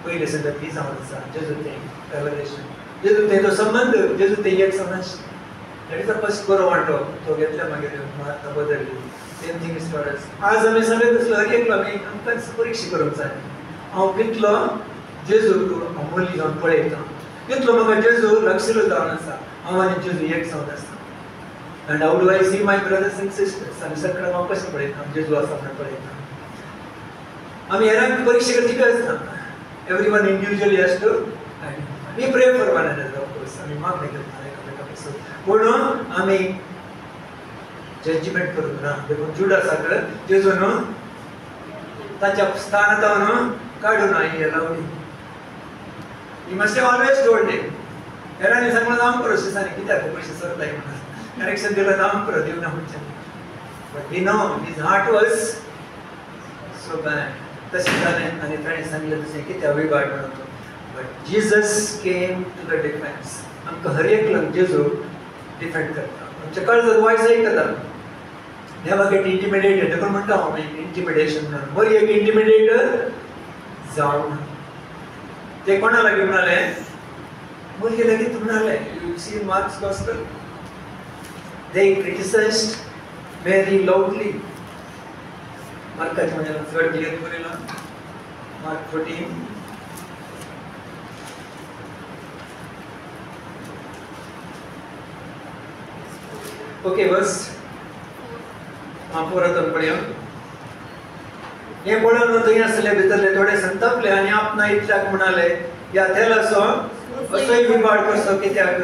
पयले संगत ही जावन आसा जेजू तें रेवलेशन जेजू तें तो संबंध जेजू तें एक समज दॅट इज द फर्स्ट बरो वांटो तो घेतला मागीर मारता बदलली. Same thing is for us. आज आमी सगळे तसलो हर एकलो आमी आमकां परीक्षा करूंक जाय. हांव कितलो जेजू अमोली जावन पळयता कितलो म्हाका जेजू लक्षलो जावन आसा. हांव आनी जेजू एक जावन आसा. And how do I see my brothers and sisters? आमी सगळ्यांक हांव कशें पळयता जेजू आसा म्हणून पळयता. आमी हेरांक परीक्षा करची गरज ना. Everyone individually has to we pray for one another of course. आमी मागणी करता एकामेका पासून. पूण आमी जजमेंट करूंक ना. देखून जुडासाक जेजून ताच्या स्थानांतल्यान काडून आयिल्लें लावली. He must have always told him. हेरांनी सांगलें नाम करो सिसांनी कित्याक पयशे सरताय म्हणून. करेक्शन दिलं नाम करो दिवना म्हणचें. But we know his heart was so bad. तशें जालें आनी ताणें सांगलें तशें कित्याक विभाड म्हणून. But Jesus came to the defense. आमकां हर एकलो जेजू डिफेंड करता. आमच्या काळजांत वायट आयकता. Never get intimidated. देखून म्हणटा हांव इंटिमिडेशन म्हणून. बरी एक इंटिमिडेटर जावं. ते कोणा लागीं म्हणाले बरी लागीं म्हणाले you see Mark's gospel. They criticized very loudly. मार्काच्या म्हणजे चड क्लियर करेला. मार्क 14. ओके बस हांव परत पळया. हें पळोवन थंय आसले भितरले थोडे संतापले आनी आपणा इतल्याक म्हणाले या तेलाचो असोय विभाड कसो कित्याक.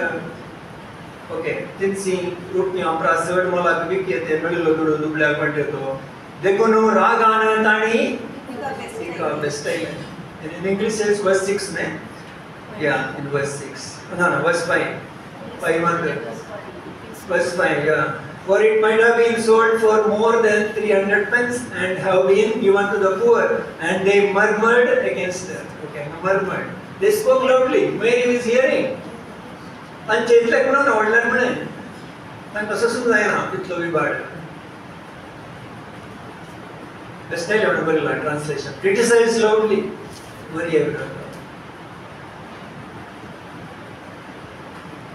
ओके तिनसी रुपी आमरा चड मोलाक विकते मेळिल्लो दुडू दुबळ्याक पडलेतो देखून रागान ताणी तिका बेस्तायलें. In English says verse 6 ne? Yeah, in verse 6. No, verse 5. 500. Verse 5, yeah. For it might have been sold for more than 300 pence and have been given to the poor. And they murmured against her. Okay, murmured. They spoke loudly. Mary was hearing. And चैतल्याक म्हणून आवडल्यान म्हणे तांकां कसो जायना तितलो विभाड. बेस्तायलें म्हणून बरयलां translation. Criticise loudly Maria विरोधात.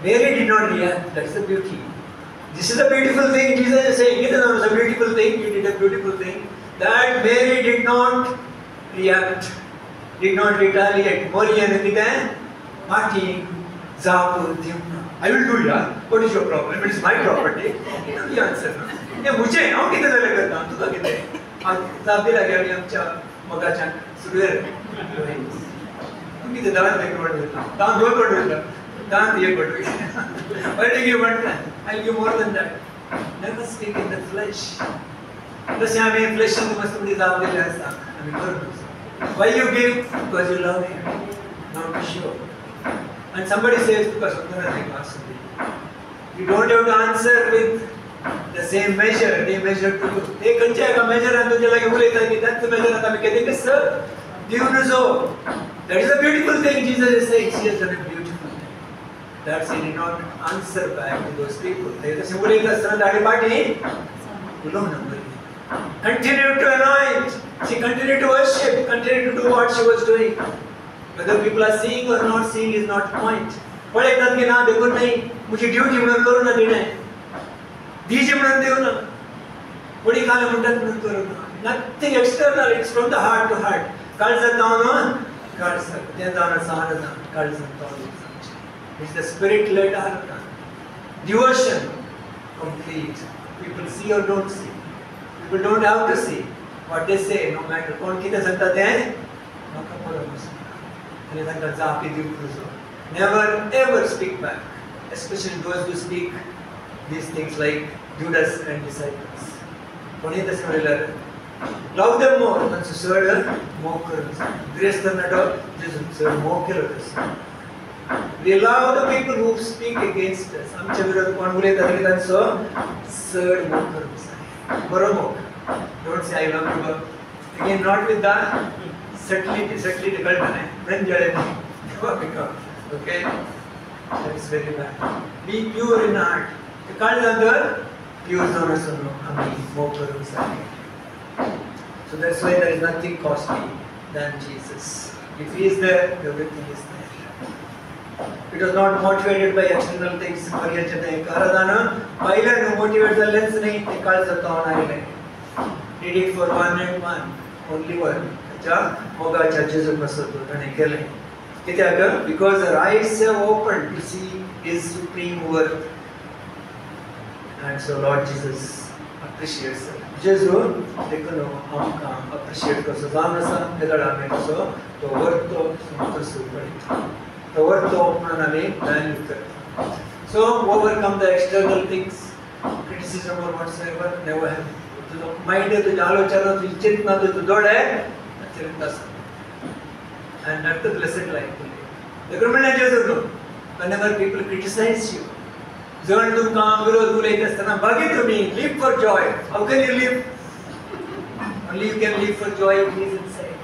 Mary did not react. That's the beauty. This is a beautiful thing. Jesus is saying, it is a beautiful thing. You did a beautiful thing. That Mary did not react, did not retaliate. Maria ने कितें माटी जाप दिवना. I will do that. What is your problem? It is my property. You know the answer. ये मुझे हांव कितें जालें करता तुका कितें. जाप दिला की आमी आमच्या मगाच्या सुरवेर तू कितें दान तेका म्हणटा. दान दोन पडटा. दान एक पडटा. But you want that. I'll give more than that. Never speak in the flesh. तशें आमी फ्लेशान मस्त मध्ये जाप दिले आसता आमी करता. Why you give? Because you love him. Not to show. And somebody says तुका सुंदर आहे का असं. You don't have to answer with the same measure. They measure to you. They खंयच्या एका measurean तुझ्या लागीं उलयता की that's the measure आतां आमी कितें कसो दिवन जो. That is a beautiful thing. Jesus is saying, she has done a beautiful thing. That's he did not answer back to those people. They तशें उलयता आसतना ताडी पाटी उलोवना बरी. Continue to anoint. She continued to worship, continued to do what she was doing. Whether people are seeing or not seeing is not the point. पळयतात की ना देखून नाही, मुझी ड्युटी म्हणून करू ना तिणे. दिजी म्हणून देऊ ना. कोणी काल म्हणतात म्हणून करू ना. Nothing external, it's from the heart to heart. काळजात जाऊन काळजात, तें जाऊन साहन काळजात जाऊन. It's the spirit-led artha. Devotion, complete. People see or don't see. People don't have to see. What they say, no matter कोण कितें सांगता तें म्हाका पळोवंक वचना. आनी तांकां जापी दिवंक तुजो. Never ever speak back, especially those who speak these things like Judas and disciples. कोणी तशें म्हणल्यार love them more, तांचो चड मोग करप. द्वेश करनाटो जेजू चड मोग केलो तसो. We love the people who speak against us. आमच्या विरोधात कोण उलयता तरी तांचो चड मोग करप जाय. बरो मोग. Don't say I love you, but again not with that subtlety कळटा न्ही. रंजळे न्ही. Okay? That is very bad. Be pure in heart. The काळजांत pure जावन आसूं आमी मोग करूंक जाय. So that's why there is nothing costly than Jesus. If he is there, everything is there. It was not motivated by external things. पर्याचे ते आराधना पहिल्यान motivate जाल्लेच न्ही, ते काळजांत जावन आयले. Did it for one and one, only one. त्या मोगाच्या जेजू पासून ताणें केलें. कित्याक? Because our eyes have opened to see his supreme worth. And so Lord Jesus appreciates it. जेजू देखून आमकां appreciate कसो जावन आसा, तेदळ आमी कसो तो वर्तो समजून पळयता. तो वर्तो म्हणून आमी value करता. So overcome the external things, criticism or whatsoever, never have. तुजो माइंड, तुजी आलोचना, तुजी चिंतना, तुजे दोळे चिंता आसा. And that's the blessed life to live. देखून म्हणलें जेजू, whenever people criticize you, जण तुमकां विरोध उलयता आसतना बागी तुमी live for joy. How can you live? Only you can live for joy if he is inside.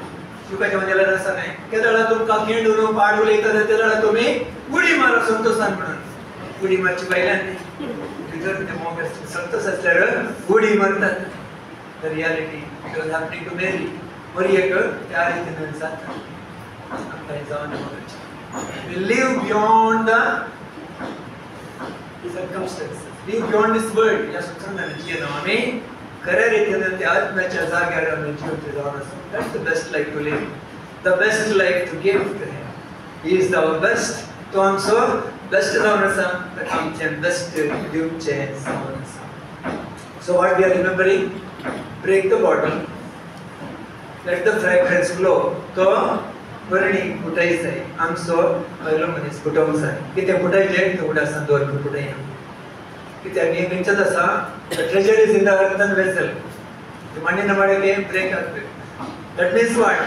शुकाच्या म्हणजे आसा न्ही. केदळा तुमकां खेळून पाड उलयता तेदळा तुमी उडी मारा संतोषान म्हणून. उडी मारची बायलां न्ही. भितर ते मोग संतोष आसल्यार उडी मारतात. The reality, it was happening to Mary. मरियेक त्या रितीन जाता. आमकां जावन मोगाचें. We live beyond the circumstances. Live beyond this world. ह्या सुचोवण्यान जियेना आमी खऱ्या रितीन त्या आत्म्याच्या जाग्यार आमी जिवंत जावन आसा. That's the best life to live. The best life to give to him. He is our best. तो आमचो बेस्ट जावन आसा. आमचें बेस्ट दिवचें जावन आसा. So what we are remembering? Break the bottle. Let the fragrance flow. तो बरणी फुटाय जाय. आमचो पयलो मनीस फुटोवंक जाय. कितें फुटायचें तें उडासान दवरप फुटयना. कित्याक हें खंयचेंच आसा, the treasure is in the earthen vessel. ते मांडीना माडके break जातले. That means what?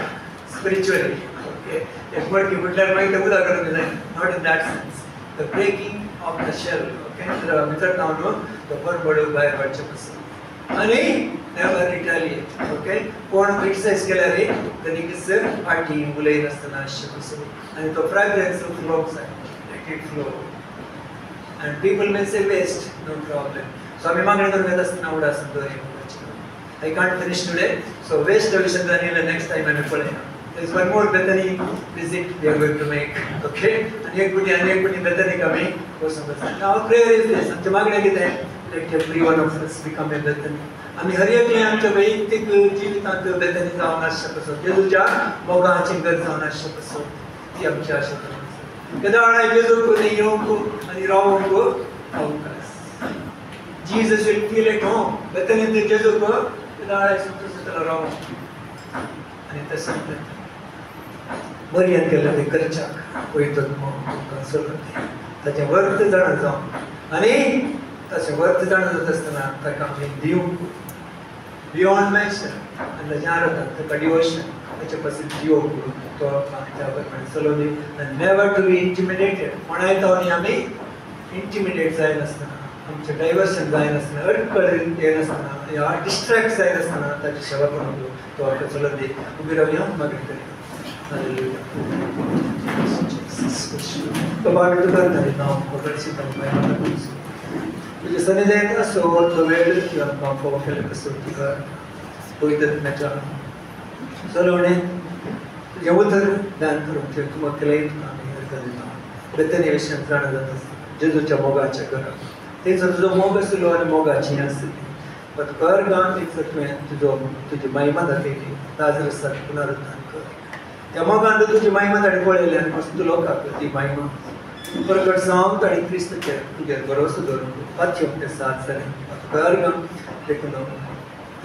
Spiritually. Okay. एक मडकी फुटल्यार मागीर तें उदक करूंक जाय. Not in that sense. The breaking of the shell. Okay. भितर जावन तो बडबड भायर काडचें पडटा. आणि never retaliate. Okay. कोण क्रिटिसाइज केल्यार तरीकच पाटी उलयन आसतना अशें कसो. आणि तो फ्रॅग्रन्स फ्लो जाय. Let it flow. And people may say waste, no problem. So आमी मागणी करून घेता आसतना उडासन दवरया. I can't finish today. So waste विशय जालें next time आमी पळयना. There is one more Bethany visit we are going to make. Okay? आणि एक पुटी Bethany आमी वचूंक जाय. Now prayer is this. आमच्या मागण्या कितें? Let every one of us become a Bethany. आमी हर एकले आमच्या वैयक्तीक जिवितांत Bethany जावन आसचें कसो. जेजूच्या मोगाची गरज जावन आसचें कसो. ती आमची आशा करता. केदार जेजूक येवंक आनी रावंक अवकाश. Jesus will feel at home. Bethany ते जेजूक केदार संतोषान रावंक. आनी तशें बरयान केलें तें करच्याक पळयतात तुमकां सगळें ताचें वर्थ जाणा जावन आनी तशें वर्थ जाणा जाता आसतना ताका आमी दिवंक बियॉन्ड मेजर आनी ताचें आराधना ताका डिवोशन ताचे पासून दिवंक तो त्या प्रमाणे चलोवन नेवर टू बी इंटिमिडेटेड. कोणाय जावन आमी इंटिमिडेट जाय नासतना आमचे डायव्हर्शन जायनासतना अडकळून येनासतना या डिस्ट्रॅक्ट जायनासतना ताची सेवा करून तो आमकां चलत दी उबी रावया मागीर करी बाबा आमी तुका धन्यवाद पकडशीत आमकां तुजे सनी जायत असो तो वेळ किंवा आमकां फोव केलो कसो तुका पवित्रत्म्याच्या चलवणे तुजें उतर दान करूंक ठेव तुका केलें तुका आमी अर्घ दिता बेतनी विशयान जाणा जाता जेजूच्या मोगाच्या घरात थंयसर तुजो मोग आसलो आनी मोगाची आसली पण तुका अर्गान थंयसर तुवें तुजी महिमा दाखयली लाजरसाक पुनरुत्थान कर त्या मोगान तुजी महिमा ताणें पळयली आनी वस्तू लोकांक ती महिमा प्रकट जावन ताणें क्रिस्ताचेर तुजेर भरोसो धरून पातचे ते साथ जालें तुका अर्गान देखून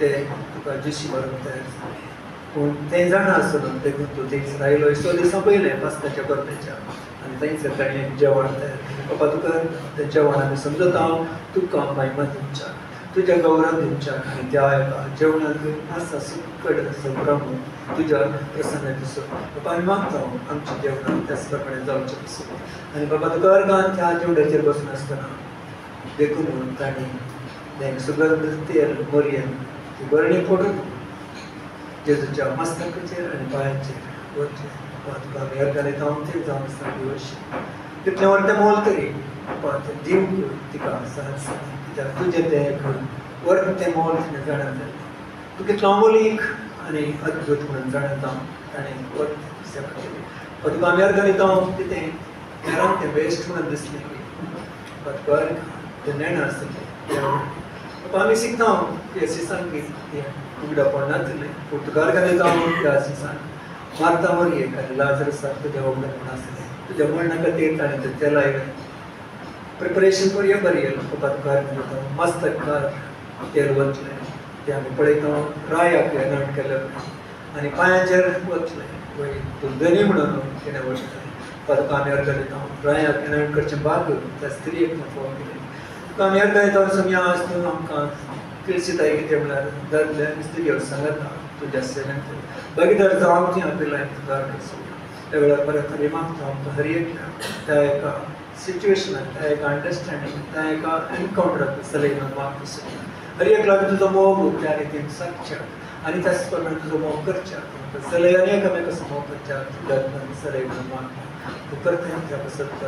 ते तुका जिशी व्हरून तयार जालें पूण तें जाणा आसलो देखून तूं थंयसर आयलो स दिसां पयलें पास्ताच्या परतेच्या आनी थंयसर ताणें जेवण तयार केलें बाबा तुका तें जेवण आमी समजत हांव तुका महिमा दिवच्या तुज्या गौरव दिवच्या आनी त्या एका जेवणाक आसा सुकड संभ्रम तुज्या प्रसन्न दिसो बाबा आमी मागता आमच्या जेवणाक त्याच प्रमाणे जावचें दिसो आनी बाबा तुका अर्गान त्या जेवणाचेर बसून आसतना देखून ताणें सुगंध तेल मरयेन ती बरणी फोडून जेजूच्या मस्तकाचेर आनी पांयांचेर वचचें तुका आमी अर्गान येता ते जावन साडी वर्षी तितलें व्हर तें मोल तरी तें दिवंक तिका साथ कित्याक तुजें तें व्हर तें मोल तिणें जाणा जालें तूं कितलो अमोलीक आनी अद्भुत म्हणून जाणा ताणें व्हर सेवा केली तुका आमी अर्गान येता कितें हेरांक तें वेस्ट म्हणून दिसलें तुका अर्ग तें नेणें आसतलें आमी शिकता ह्या सिसांक उगडापण नासलें पूण तुका अर्गान येता ह्या सिसांक मारता मरयेक आनी लाजरसाक तुजें उगडापण आसलें तुज्या मरणा खातीर ताणें तें तेल आयलें प्रिपरेशन करूया बरी येयलो तुका तुका अर्गान येता मस्तकार तेल वचलें तें आमी पळयता रायाक एनावट केलें आनी पांयांचेर वचलें वय तूं धनी म्हणून तिणें वचलें तुका आमी अर्गान येता रायाक एनावट करचें भाग त्या स्त्रीयेक फोव केलें तुका आमी अर्गान येता समया आसतना आमकां किळसिताय कितें म्हळ्यार दादले आनी स्त्रियो सांगता तुज्या सेवेंत भागीदार जावंक ती आपल्या लायफ तुका अर्गान त्या वेळार परत हरी मागता आमकां हर एकल्या त्या एका सिच्युएशनाक त्या एका अंडरस्टँडींग त्या एका एनकावंटराक सलयनाक मागता सोदता हर एक लागून तुजो मोग त्या रितीन सागच्या आनी त्याच प्रमाणे तुजो मोग करच्या सलय आनी एकामेकाचो मोग करच्या तुज्या सलय म्हणून मागता तूं करता त्या पसत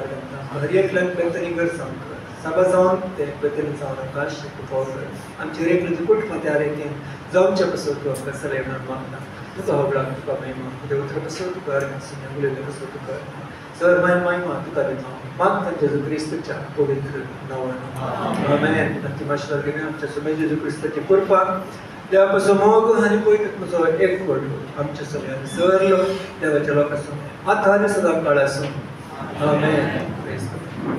हर एकल्याक बेतनी कर सांग सभा जावन ते बेतनी जावन आमकां आशिल्लें फोव कर आमची हर एकल्याची कुटुंब त्या रितीन जावच्या पसत तूं आमकां सलय म्हणून मागता तुका हबळाक तुका महिमा तुज्या उतर पसत तुका अर्गान उलयले पसत तुका सर महिमा तुका दिता मागता जेजू क्रिस्ताच्या पवित्र नांवान आमेन अंतिम आशिर्वाद घेवन आमच्या सुमे जेजू क्रिस्ताची कृपा देवाचो मोग आनी पवित्रत्वाचो एकवट आमच्या सगळ्यांक सरलो देवाच्या लोकां समोर आतां आनी सदां काळ आसूं आमेन.